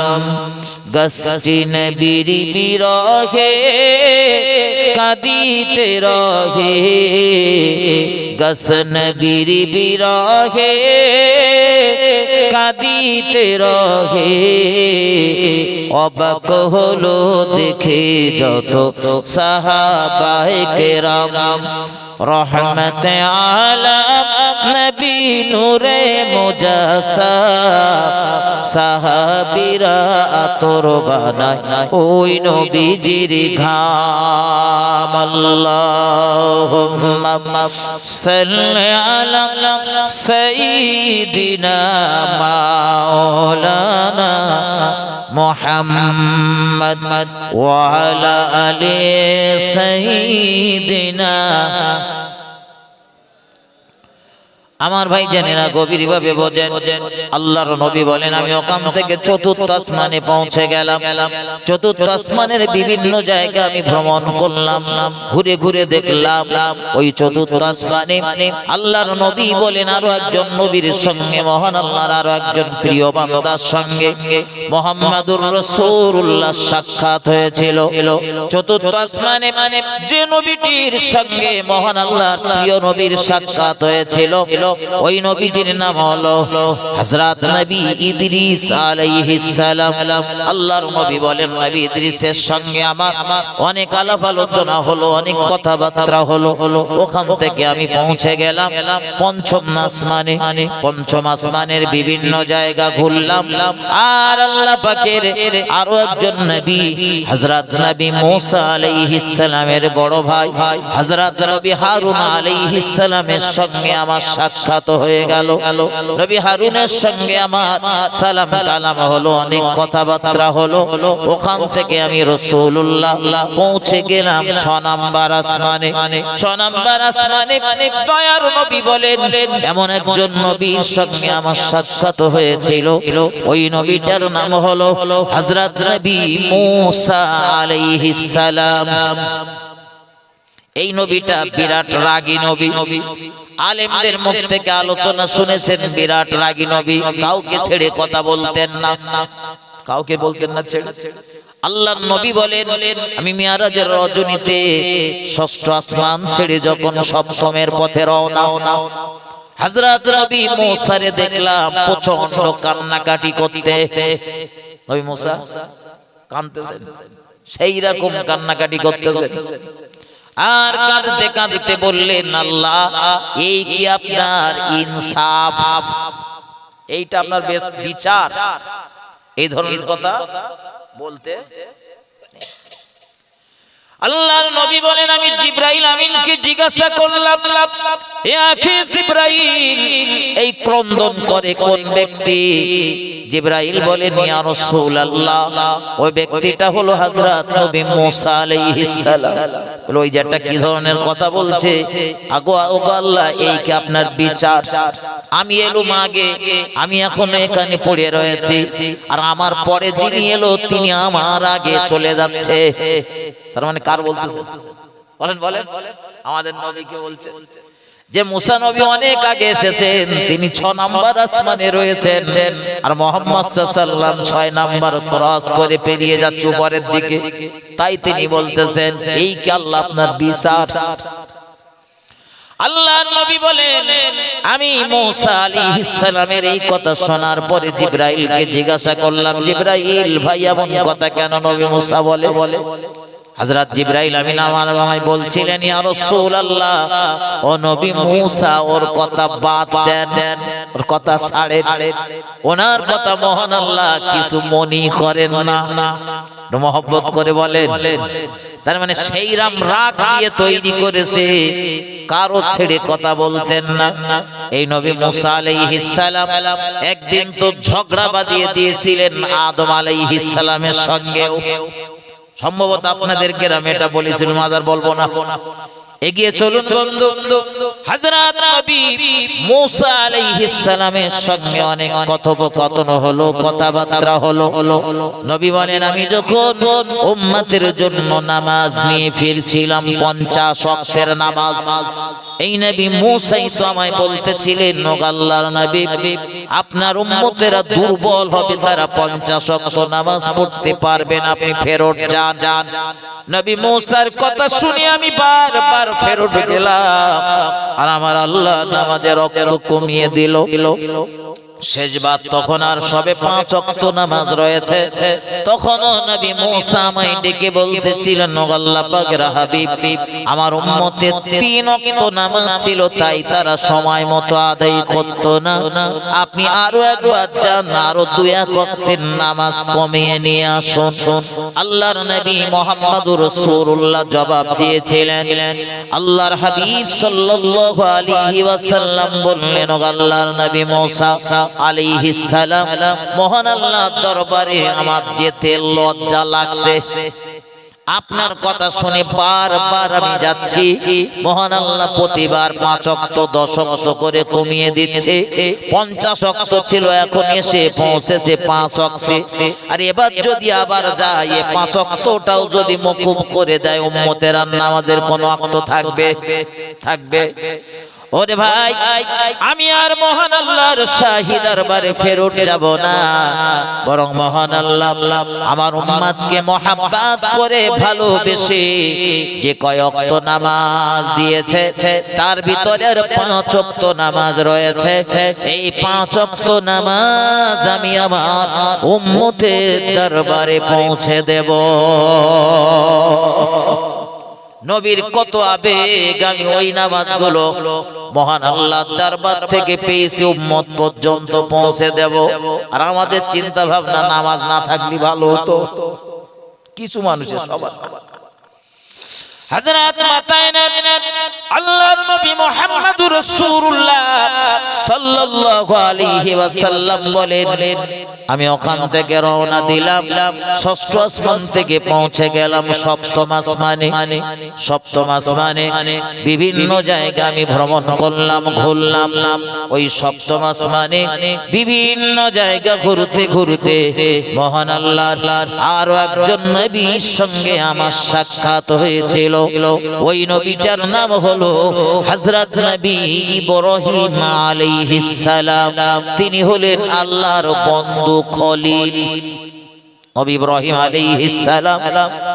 গাছটি নবীর বিরহে কাঁদিতে রহে, গাছ নবীর বিরহে কাঁদিতে রহে। অবাক হলো দেখে যত সাহাবায়ে কেরাম। रहमत आलम नबी नूरे मुजस्सम। সাহাবীরা তোর বানায় ওই নবীজির ঘাম। আল্লাহুম্মা সাল্লি আলা সাইয়্যিদিনা মাওলানা মুহাম্মদ ওয়া আলা আলি সাইয়্যিদিনা। আমার ভাই জানেনা গভীর ভাবে বোঝেন। আল্লাহর নবী বলেন, আমি ওখান থেকে চতুর্থ আসমানে পৌঁছে গেলাম। চতুর্থ আসমানের বিভিন্ন জায়গা আমি ভ্রমণ করলাম, ঘুরে ঘুরে দেখলাম। ওই চতুর্থ আসমানে আল্লাহর নবী বলেন আরো একজন নবীর সঙ্গে, মহান আল্লাহর আরো একজন প্রিয় বান্দার সঙ্গে মুহাম্মদুর রাসূলুল্লাহ সাক্ষাৎ হয়েছিল। চতুর্থ আসমানে যে নবীটির সঙ্গে মহান আল্লাহর প্রিয় নবীর সাক্ষাৎ হয়েছিল ওই নবীটির নাম হলো হযরত নবী ইদ্রিস আলাইহিস সালাম। আল্লাহর নবী বলেন নবী ইদ্রিসের সঙ্গে আমার অনেক আলাপ আলোচনা হলো, অনেক কথাবার্তা হলো। ওখান থেকে আমি পৌঁছে গেলাম পঞ্চম আসমানে। পঞ্চম আসমানের বিভিন্ন জায়গা ঘুরলাম। আর আল্লাহ পাকের আরো একজন নবী হযরত নবী মূসা আলাইহিস সালামের বড় ভাই হযরত নবী হারুন আলাইহিস সালামের সঙ্গে আমার সাক্ষাৎ হয়ে গেল। নবী হারুনের সঙ্গে আমার সালাম কালাম হলো, অনেক কথাবার্তা হলো। ওখান থেকে আমি রাসূলুল্লাহ পৌঁছে গেলাম 6 নাম্বার আসমানে। 6 নাম্বার আসমানে দয়ার নবী বলেন এমন একজন নবীর সঙ্গে আমার সাক্ষাৎ হয়েছিল। ওই নবীটার নাম হলো হযরত নবী মূসা আলাইহিস সালাম। এই নবীটা বিরাট রাগী নবী। আলেমদের মুখ থেকে আলোচনা শুনেছেন বিরাট রাগী নবী, কাউকে ছেড়ে কথা বলতেন না, কাউকে বলতেন না ছেড়ে। আল্লাহর নবী বলেন আমি মিরাজের রজনীতে ষষ্ঠ আসমান ছেড়ে যখন সপ্তমের পথে রওনা, হযরত নবী মূসারে দেখলাম প্রচন্ড কান্নাকাটি করতে। নবী মূসা কাঁদতেছেন, সেই রকম কান্নাকাটি করতেছেন। আর কাঁদতে কাঁদতে বললেন আল্লাহ এই কি আপনার ইনসাফ, এইটা আপনার বেশ বিচার? এই ধরনের কথা বলতে আল্লাহর নবী বলেন আমি জিবরাইল আমিনকে জিজ্ঞাসা করলাম এ আখি জিবরাইল এই ক্রন্দন করে কোন ব্যক্তি? জিবরাইল বলেন ইয়া রাসূলুল্লাহ ওই ব্যক্তিটা হলো হযরত নবী মূসা আলাইহিস সালাম। ওই যেটা কি ধরনের কথা বলছে? আগো আল্লাহ এই কি আপনার বিচার? আমি এলুম আগে, আমি এখন এখানে পড়ে রয়েছি, আর আমার পরে যিনি এলো তিনি আমার আগে চলে যাচ্ছে। তার মানে কার বলতেছে? বলেন বলেন, আমাদের নবীকে বলছে যে মুসা নবী অনেক আগে এসেছেন, তিনি 6 নাম্বার আসমানে রয়েছেন, আর মুহাম্মদ সাল্লাল্লাহু আলাইহি ওয়াসাল্লাম 6 নাম্বার ক্রস করে পেরিয়ে যাচ্ছে উপরের দিকে। তাই তিনি বলতেছেন এই কি আল্লাহ আপনার বিচার? আল্লাহর নবী বলেন আমি মূসা আলাইহিস সালামের এই কথা শোনার পরে জিবরাইলকে জিজ্ঞাসা করলাম জিবরাইল ভাই এমন কথা কেন নবী মূসা বলে? হযরত জিবরাইল আমিন আমায় বলছিলেন ইয়া রাসূলুল্লাহ ও নবী মূসা ওর কথা বাদ দেন, ওর কথা ছাড়েন, ওনার কথা মহান আল্লাহ কিছু মনি করেন না, মহব্বত করে বলেন। তার মানে সেই রাম রাগ দিয়ে তৈরি করেছে, কারো ছেড়ে কথা বলতেন না। এই নবী মূসা আলাইহিস সালাম একদিন তো ঝগড়া বাঁধিয়ে দিয়েছিলেন আদম আলাইহিস সালামের সঙ্গেও। সম্ভবত আপনাদের গ্রামে এটা বলেছিল, মাজার বলবো না। এগিয়ে চলুন বন্ধু। হযরত নবী মূসা আলাইহিস সালামের সঙ্গে অনেক কথোপকথন হলো, কথাবার্তা হলো। নবী বলেন আমি যখন উম্মতের জন্য নামাজ নিয়ে ফিরছিলাম 50 ওয়াক্তের নামাজ, এই নবী মূসাই তো আমায় বলতেছিলেন ও আল্লাহর নবী আপনার উম্মতেরা দুর্বল হবে, তারা 50 ওয়াক্ত নামাজ পড়তে পারবে না, আপনি ফেরত যান। নবী মূসার কথা শুনে আমি বারবার ফেরত গেলাম, আর আমার আল্লাহ নামাজের রকম কমিয়ে দিল। শেষবার তখন আর সবে 5 ওয়াক্ত নামাজ রয়েছে। তখন নবী মূসা আমায় ডেকে বলতেছিলেন ও আল্লাহ পাকের হাবিব আমার উম্মতের 3 ওয়াক্ত নামাজ ছিল, তাই তারা সময় মতো আদায় করত না, আপনি আরো একবার যান, আরো 2 ওয়াক্তের নামাজ কমিয়ে নিয়ে আসুন। আল্লাহর নবী মুহাম্মদুর রাসূলুল্লাহ জবাব দিয়েছিলেন, আল্লাহর হাবিব সাল্লাল্লাহু আলাইহি ওয়াসাল্লাম বললেন ও আল্লাহর নবী মূসা আলাইহিস সালাম মহান আল্লাহর দরবারে আমার যেতে লজ্জা লাগছে, আপনার কথা শুনে বারবার আমি যাচ্ছি, মহান আল্লাহ প্রতিবার 5 ওয়াক্ত 10 ওয়াক্ত করে কমিয়ে দিচ্ছে। 50 ওয়াক্ত ছিল, এখন এসে পৌঁছেছে 5 ওয়াক্তে, আর এবার যদি আবার যায় 5 ওয়াক্তটাও যদি মওকুফ করে দেয় উম্মতের নামাজের কোন ওয়াক্ত থাকবে? ওরে ভাই, আমি আর মহান আল্লাহর শাহী দরবারে ফেরত যাব না, বরং মহান আল্লাহ আমার উম্মতকে মহব্বত করে ভালোবেসে যে কয় ওয়াক্ত নামাজ দিয়েছে তার ভিতরে 5 ওয়াক্ত নামাজ রয়েছে। এই 5 ওয়াক্ত নামাজ আমি আমার উম্মতের দরবারে পৌঁছে দেব। নবীর কত আবেগ, আমি ওই নামাজগুলো মহান আল্লাহর দরবার থেকে পেয়েছি, উম্মত পর্যন্ত পৌঁছে দেব। আর আমাদের চিন্তা ভাবনা নামাজ না থাকলে ভালো হতো, কিছু মানুষের সবার হযরত মাতায় আল্লাহর নবী মুহাম্মদুর রাসূলুল্লাহ সাল্লাল্লাহু আলাইহি ওয়াসাল্লাম বলেন, আমি ওখান থেকে রওনা দিলাম, 6ষ্ঠ আসমান থেকে পৌঁছে গেলাম 7ম আসমানে। 7ম আসমানে বিভিন্ন জায়গা আমি ভ্রমণ করলাম, ঘুরলাম। ওই 7ম আসমানে বিভিন্ন জায়গা ঘুরতে ঘুরতে মহান আল্লাহর আরো একজন নবীর সঙ্গে আমার সাক্ষাৎ হয়েছিল। ওই নবীটার নাম হলো হযরত নবী ইব্রাহিম আলাইহিস সালাম। তিনি হলেন আল্লাহর বন্ধু খলিল। নবী ইব্রাহিম আলাইহিস সালাম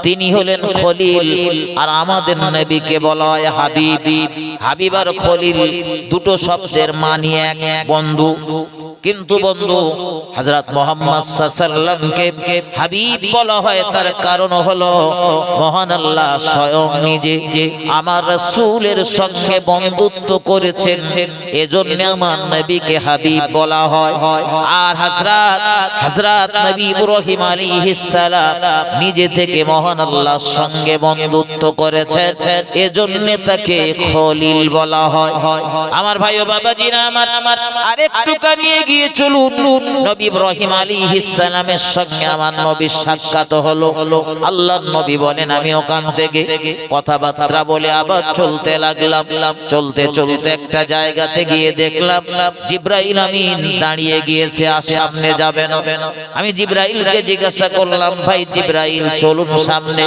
তিনি হলেন খলিল, আর আমাদের নবীকে বলা হয় হাবিব। হাবিব আর খলিল দুটো শব্দের মানে এক, বন্ধু। কিন্তু বন্ধু হযরত মুহাম্মদ সাল্লাল্লাহু আলাইহি ওয়াসাল্লামকে হাবিব বলা হয়, তার কারণ হলো মহান আল্লাহ স্বয়ং নিজে আমার রাসূলের সঙ্গে বন্ধুত্ব করেছেন, এজন্য আমার নবীকে হাবিব বলা হয়। আর হযরত নবী ইব্রাহিম আলাইহিস সালাম নিজে থেকে মহান আল্লাহর সঙ্গে বন্ধুত্ব করেছেন, এজন্য তাকে খলিল বলা হয়। আমার ভাই ও বাবাজিরা, আমার আরেকটু কানিয়ে গিয়ে চলুন, নবী ইব্রাহিম আলাইহিস সালামের সঙ্গে আমার নবীর সাক্ষাৎ হলো। আল্লাহর নবী বলেন, আমি ওখান থেকে কথাবার্তা বলে আবার চলতে লাগলাম। চলতে চলতে একটা জায়গাতে গিয়ে দেখলাম জিবরাইল আমিন দাঁড়িয়ে গিয়েছে, আর সামনে যাবে না। আমি জিবরাইলকে জিজ্ঞাসা করলাম, ভাই জিবরাইল চলুন সামনে।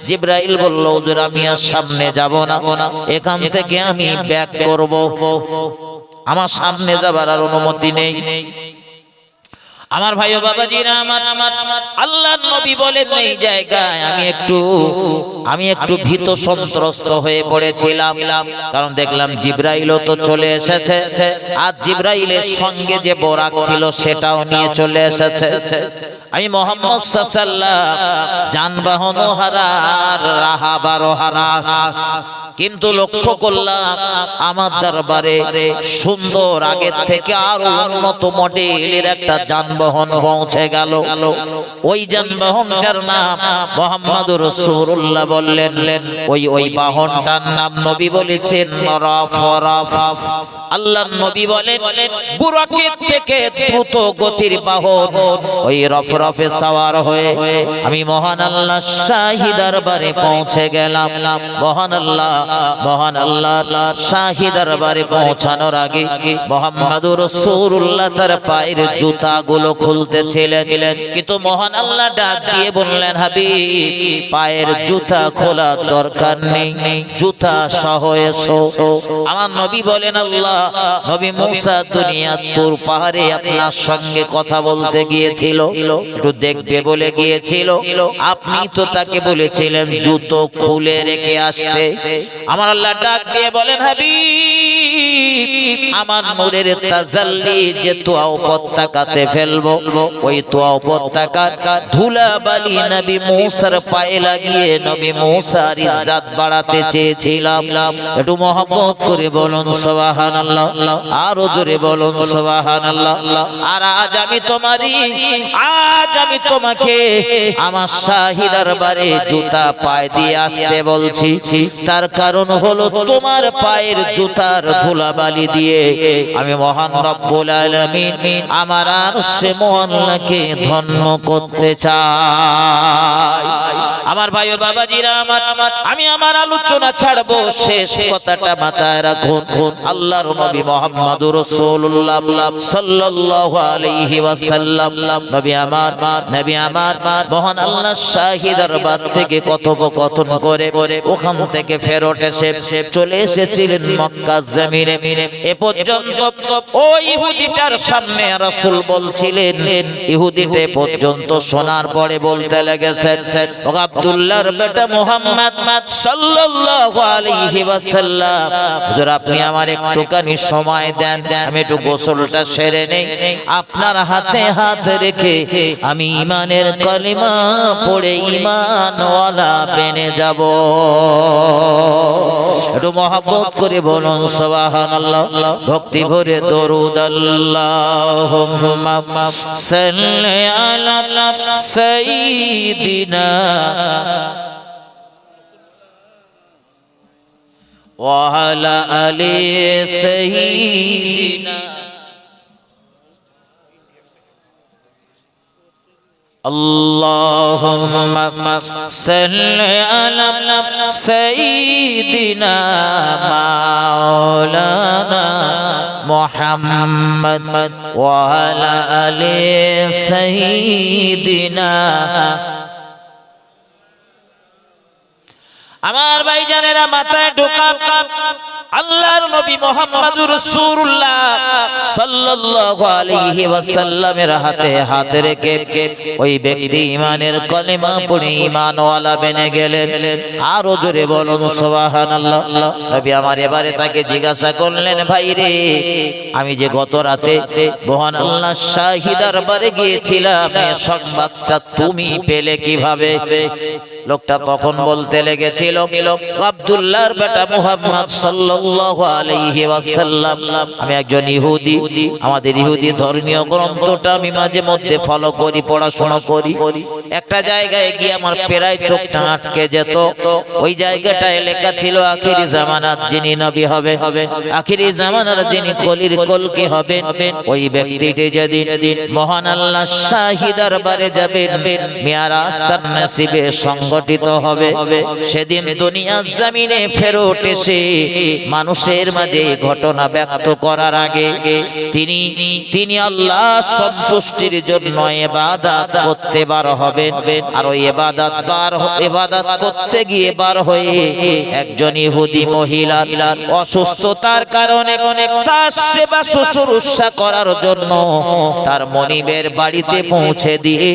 জিবরাইল বলল, হুজুর আমি আর সামনে যাব না, এখান থেকে আমি ব্যাক করব, আমার সামনে যাবার আর অনুমতি নেই। আমার ভাই ও বাবাজিরা, আমার আল্লাহর নবী বলেন, এই জায়গায় আমি একটু ভীত সন্ত্রস্ত হয়ে পড়েছিলাম, কারণ দেখলাম জিবরাইলও তো চলে এসেছে, আর জিবরাইলের সঙ্গে যে বোরাক ছিল সেটাও নিয়ে চলে এসেছে। আমি মুহাম্মদ সাল্লাল্লাহু যানবাহন হারা, রাহাবারও হারা, কিন্তু লক্ষ্য করলাম আমার দরবারে সুন্দর আগের থেকে আরো উন্নত মডেলের একটা যানবাহন পৌঁছে গেল। ওই যানবাহনটার নাম মুহাম্মদুর রাসূলুল্লাহ বললেন। ওই বাহনটার নাম নবী বলেছেন রফরফ। আল্লাহর নবী বলেন, বুরাকের থেকে দ্রুত গতির বাহন ওই রফরফে সওয়ার হয়ে আমি মহান আল্লাহ শাহী দরবারে পৌঁছে গেলাম। মহান আল্লাহ শাহী দরবারে পৌঁছানোর আগে মুহাম্মদুর রাসূলুল্লাহ তার পায়ের জুতাগুলো খুলতেছিলেন, কিন্তু মহান আল্লাহ ডাক দিয়ে বললেন, হাবিব পায়ের জুতা খোলার দরকার নেই, জুতা সহ এসো। আমার নবী বলেন, আল্লাহ নবী মুসা দুনিয়ার তুর পাহাড়ে আপনার সঙ্গে কথা বলতে গিয়েছিল, একটু দেখবে বলে গিয়েছিল, আপনি তো তাকে বলেছিলেন জুতো খুলে রেখে আসতে। আমার আল্লাহ ডাক দিয়ে বলেন, হাবিব আমার নূরের তাজাল্লি যে তোয়া উপত্যকাতে ফেলবো, ওই তোয়া উপত্যকার ধুলা বালি নবী মুসার পায়ে লাগিয়ে নবী মুসার ইজ্জত বাড়াতে চেয়েছিলাম। একটু মহব্বত করে বলুন সুবহানাল্লাহ, আরো জোরে বলুন সুবহানাল্লাহ। আর আজ আমি তোমাকে আমার শাহী দরবারে জুতা পায়ে দিয়ে আসতে বলছি, তার কারণ হলো তোমার পায়ের জুতার ধুলাবালি দিয়ে আমি মহান রব্বুল আলামিন আমার আরশে সে মহল্লাকে ধন্য করতে চায়। আমার ভাই ও বাবাজিরা আমার, আমি আমার আলোচনা ছাড়বো, শেষ কথাটা মাথায় রাখুন। আল্লাহর নবী মুহাম্মদুর রাসূলুল্লাহ সাল্লাল্লাহু আলাইহি ওয়াসাল্লাম, নবী আমার মহান আল্লাহর শাহী দরবার থেকে কথোপকথন করে ওখান থেকে ফেরত এসে চলে এসেছিলেন মক্কা জমিনে। এ পর্যন্ত ওই ইহুদিটার সামনে রাসূল বলছিলেন, ইহুদিতে পর্যন্ত শোনার পরে বলতে লেগেছেন, ও আব্দুল্লাহর বেটা মুহাম্মদ সাল্লাল্লাহু আলাইহি ওয়াসাল্লাম, হুজুর আপনি আমার একটুখানি সময় দেন, আমি একটু গোসলটা সেরে নেই, আপনার হাতে হাত রেখে আমি ঈমানের কালিমা পড়ে ঈমানওয়ালা বেনে যাব। একটু মহব্বত করে বলুন সুবহানাল্লাহ, ভক্তি ভরে দরুদ আল্লাহুম্মা সাল্লি আলা সাইয়্যিদিনা ওয়া আলা আলি সাইয়্যিদিনা اللهم صل على سيدنا مولانا محمد وعلى آل سيدنا। আমার ভাইজানেরা মাথায় ঢোকা, আল্লাহর নবী মুহাম্মদুর রাসূলুল্লাহ সাল্লাল্লাহু আলাইহি ওয়াসাল্লামের হাতে হাত রেখে ওই ব্যক্তি ঈমানের কালিমা পড়ে ঈমানওয়ালা বেনে গেলেন। আরো জোরে বলুন সুবহানাল্লাহ। নবী আমার এবারে তাকে জিজ্ঞাসা করলেন, ভাই রে, আমি যে গত রাতে মহান আল্লাহর শাহী দরবারে গিয়েছিলাম, এই সংবাদটা তুমি পেলে কিভাবে? লোকটা তখন বলতে লেগেছিল, আব্দুল্লাহর বেটা মুহাম্মদ সাল্লাল্লাহু আলাইহি ওয়াসাল্লাম, আমি একজন ইহুদি, আমাদের ইহুদি ধর্মীয় গ্রন্থটা আমি মাঝে মধ্যে ফলো করি, পড়াশোনা করি। একটা জায়গায় গিয়ে আমার প্রায় চোখটা আটকে যেত। ওই জায়গাটায় লেখা ছিল আখিরি জামানাত যিনি নবী হবে, আখিরি জামানার যিনি কলির কলকি হবেন, ওই ব্যক্তিটি যেদিন মহান আল্লাহর শাহী দরবারে যাবেন, মিরাজ তার নসিবে সংগঠিত হবে। সেদিন দুনিয়ার জমিনে ফেরত এসে মানুষের মাঝে ঘটনা ব্যক্ত করার আগে তিনি আল্লাহ সন্তুষ্টির জন্য ইবাদত করতে বার হবেন। আর ওই ইবাদত করতে গিয়ে বার হয়ে একজন ইহুদি মহিলা অসুস্থতার কারণে তার সেবা শুশ্রূষা করার জন্য তার মনিবের বাড়িতে পৌঁছে দিয়ে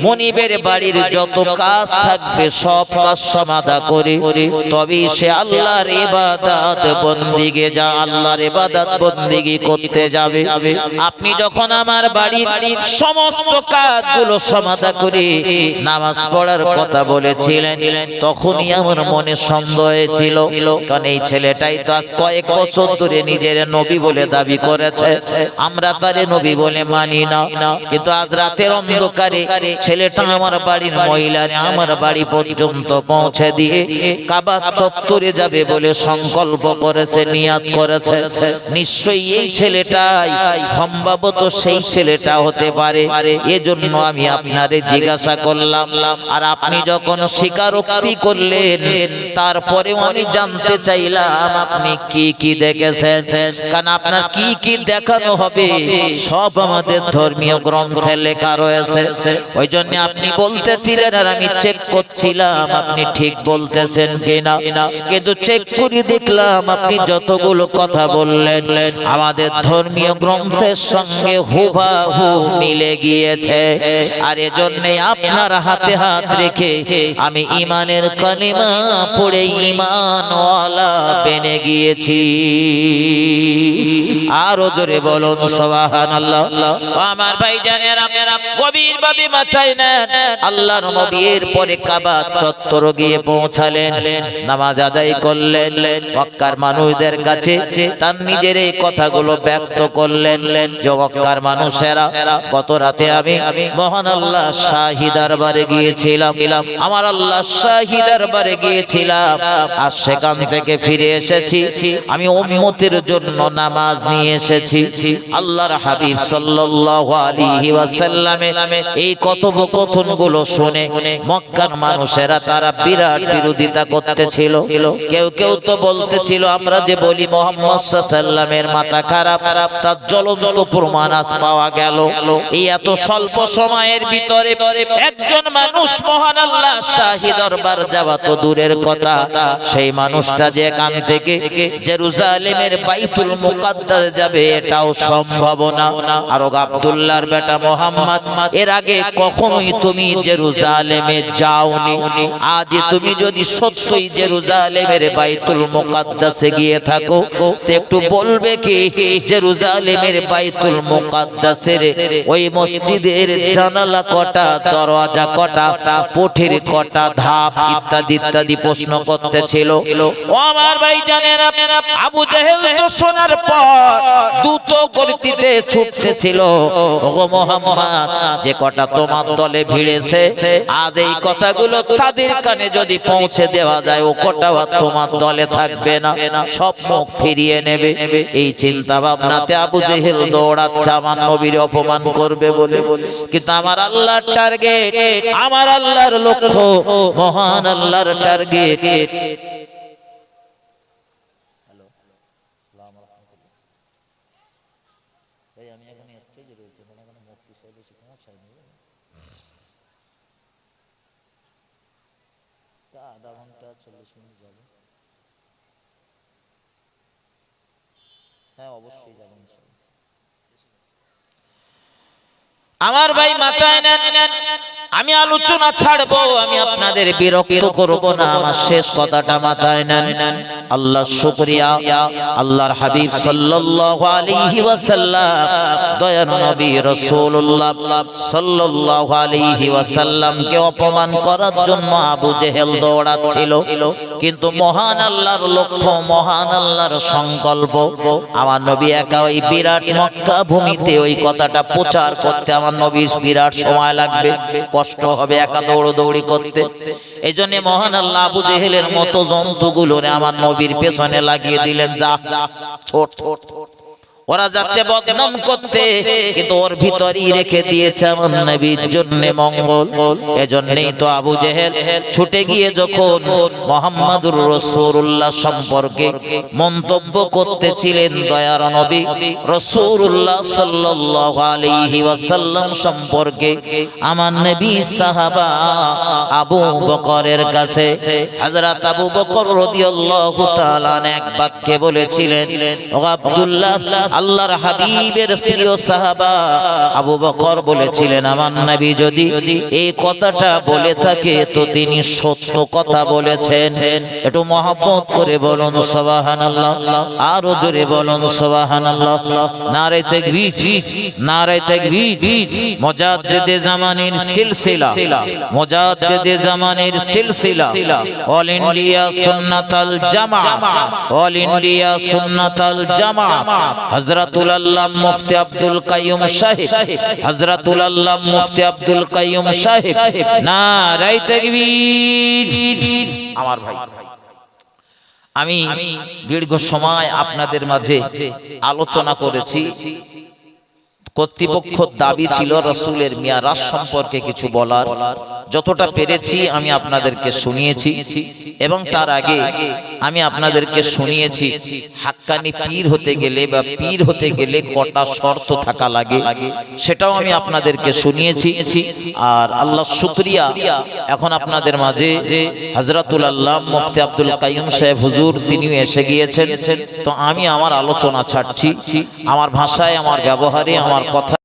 মনিবের বাড়ির যত কাজ থাকবে সব কাজ সমাধা করে তবেই সে আল্লাহর ইবাদত বন্দেগী আল্লাহর ইবাদত বন্দেগী করতে যাবে। আপনি যখন আমার বাড়ির সমস্ত কাজগুলো সমাধা করে নামাজ পড়ার কথা বলেছিলেন, তখনই আমার মনে সন্দেহ হয়েছিল, কারণ এই ছেলেটাই তো আজ কয়েক বছর ধরে নিজের নবী বলে দাবি করেছে, আমরা তারে নবী বলে মানি না। কিন্তু আজ রাতের অন্ধকারে ছেলেটা আমার বাড়ির মহিলারে আমার বাড়ি পর্যন্ত পৌঁছে দিয়ে কাবা চত্বরে যাবে বলে সংকল্প করেছে, নিয়াত করেছে। নিশ্চয়ই এই ছেলেটাই সম্ভবত সেই ছেলেটা হতে পারে। এজন্য আমি আপনারে জিজ্ঞাসা করলাম। আর আপনি যখন স্বীকারোক্তি করলেন, তারপরেও আমি জানতে চাইলাম আপনি কি কি দেখেছেন, কারণ আপনার কি কি দেখানো হবে সব আমাদের ধর্মীয় গ্রন্থে লেখা রয়েছে। ওই জন্য আপনি বলতেছিলেন আর আমি চেক করছিলাম আপনি ঠিক বলতেছেন কিনা। কিন্তু চেক করে দেখলাম আপনি যতগুলো কথা বললেন আমাদের ধর্মীয় গ্রন্থের সঙ্গে হুবহু মিলে গিয়েছে। আর এজন্য আপনার হাতে হাত রেখে আমি ঈমানের কালিমা পড়ে ঈমানওয়ালা বেনে গিয়েছি। আরো জোরে বলুন সুবহানাল্লাহ। আমার ভাইজানেরা গভীরভাবে মাথায় নেন, আল্লাহর নবীর পরে কাবা কাবা চত্বর গিয়ে পৌঁছালেন, নামাজ আদায় করলেন, মক্কার মানুষদের কাছে তার নিজের এই কথাগুলো ব্যক্ত করলেন যে মক্কার মানুষেরা, গত রাতে আমি মহান আল্লাহ শাহী দরবারে গিয়েছিলাম, আমার আল্লাহ শাহী দরবারে গিয়েছিলাম, আর সেখান থেকে ফিরে এসেছি, আমি উম্মতের জন্য নামাজ নিয়ে এসেছি। আল্লাহর হাবিব সাল্লাল্লাহু আলাইহি ওয়াসাল্লামের এই কথোপকথনগুলো শুনে মক্কার মানুষেরা তারা বিরাট বিরোধিতা করতেছিল। কেউ কেউ তো বলতেছিল, আমরা যে বলি মুহাম্মদ সাল্লাল্লাহু আলাইহি ওয়াসাল্লামের মাথা খারাপ, তার জ্বলন্ত প্রমাণ আজ পাওয়া গেল। এই এত স্বল্প সময়ের ভিতরে একজন মানুষ মহান আল্লাহ শাহী দরবার যাওয়া তো দূরের কথা, সেই মানুষটা যে এখান থেকে জেরুজালেমের বাইতুল মুকাদ্দাস যাবে এটাও সম্ভব না। আর আব্দুল্লাহর বেটা মুহাম্মদ, এর আগে কখনোই তুমি জেরুজালেমে যাওনি, আজ তুমি যদি সত্যই জেরুজালেমের বাইতুল মুকাদ্দাসে গিয়ে থাকো তো একটু বলবে কি জেরুজালেমের বাইতুল মুকাদ্দাসের ওই মসজিদের জানালা কটা, দরজা কটা, পথের কটা ধাপ ইত্যাদি ইত্যাদি প্রশ্ন করতেছিল। ও আমার ভাই জানেন, আবু জেহেল তো শোনার পর দ্রুত গতিতে ছুটতেছিল, ওগো মুহাম্মদ যে কটা তোমার দলে ভিড়েছে, আজ এই কথাগুলো তাদের কানে যদি পৌঁছে দেওয়া যায়, ও কটাও তোমার দলে থাকবে না, সব মুখ ফিরিয়ে নেবে। এই চিন্তা ভাবনাতে আবু জেহেল দৌড়াচ্ছে আমার নবীর অপমান করবে বলে। কিন্তু আমার আল্লাহর টার্গেট, আমার আল্লাহর লক্ষ্য, মহান আল্লাহর টার্গেট। আধা ঘন্টা 40 মিনিট যাবে। হ্যাঁ অবশ্যই যাবেন। আমার ভাই মাথায় নেন, আমি আলোচনা ছাড়বো, আমি আপনাদের বিরক্ত করব না, আমার শেষ কথাটা মাথায় নেন। আল্লাহ শুকরিয়া, আল্লাহর হাবিব সাল্লাল্লাহু আলাইহি ওয়াসাল্লাম, দয়ার নবী রাসূলুল্লাহ সাল্লাল্লাহু আলাইহি ওয়াসাল্লামকে অপমান করার জন্য আবু জেহেল দৌড়াচ্ছিল। কিন্তু মহান আল্লাহর লক্ষ্য, মহান আল্লাহর সংকল্প, আমার নবী একা ওই বিরাট মক্কা ভূমিতে ওই কথাটা প্রচার করতে আমার নবীর বিরাট সময় লাগবে, কষ্ট হবে একা দৌড়দৌড়ি করতে। এই জন্য মহান আল্লাহ আবু জেহেলের মতো জন্তুগুলোরে আমার নবীর পেছনে লাগিয়ে দিলেন, যা ছোট ছোট ওরা যাচ্ছে বদনাম করতে, কিন্তু ওর ভিতরই রেখে দিয়েছে আমার নবীর জন্য মঙ্গল। এজন্যই তো আবু জেহেল ছুটে গিয়ে যখন মুহাম্মাদুর রাসূলুল্লাহ সম্পর্কে মন্তব্য করতেছিলেন, দয়ার নবী রাসূলুল্লাহ সাল্লাল্লাহু আলাইহি ওয়াসাল্লাম সম্পর্কে আমার নবী সাহাবা আবু বকরের কাছে হযরত আবু বকর রাদিয়াল্লাহু তাআলা এক বাক্যে বলেছিলেন, ও আব্দুল্লাহ, আল্লাহর হাবিবের প্রিয় সাহাবা আবু বকর বলেছিলেন, আমার নবী যদি এই কথাটা বলে থাকে তো তিনি সত্য কথা বলেছেন। একটু মহব্বত করে বলুন সুবহানাল্লাহ, আরো জোরে বলুন সুবহানাল্লাহ। নারে তাকবীর, নারে তাকবীর। মুজাদ্দিদে জামানের সিলসিলা, মুজাদ্দিদে জামানের সিলসিলা, অল ইন্ডিয়া সুন্নাতুল জামা, অল ইন্ডিয়া সুন্নাতুল জামা, হযরতুল আল্লাহ মুফতি আব্দুল কাইয়ুম সাহেব, হযরতুল আল্লাহ মুফতি আব্দুল কাইয়ুম সাহেব, নারে তাকবীর। আমার ভাই, আমি দীর্ঘ সময় আপনাদের মাঝে আলোচনা করেছি। কর্তৃপক্ষ দাবি ছিল রাসূলের মিরাজ সম্পর্কে কিছু বলার, যতটা পেরেছি আমি আপনাদেরকে শুনিয়েছি। এবং তার আগে আমি আপনাদেরকে শুনিয়েছি হাক্কানি পীর হতে গেলে বা পীর হতে গেলে কটা শর্ত থাকা লাগে, সেটাও আমি আপনাদেরকে শুনিয়েছি। আর আল্লাহ শুকরিয়া, এখন আপনাদের মাঝে হযরতুল আল্লাহ মুফতি আব্দুল কাইয়ুম সাহেব হুজুর তিনিও এসে গিয়েছেন। তো আমি আমার আলোচনা ছাড়ছি, আমার ভাষায়, আমার ব্যবহারে, আমার কথা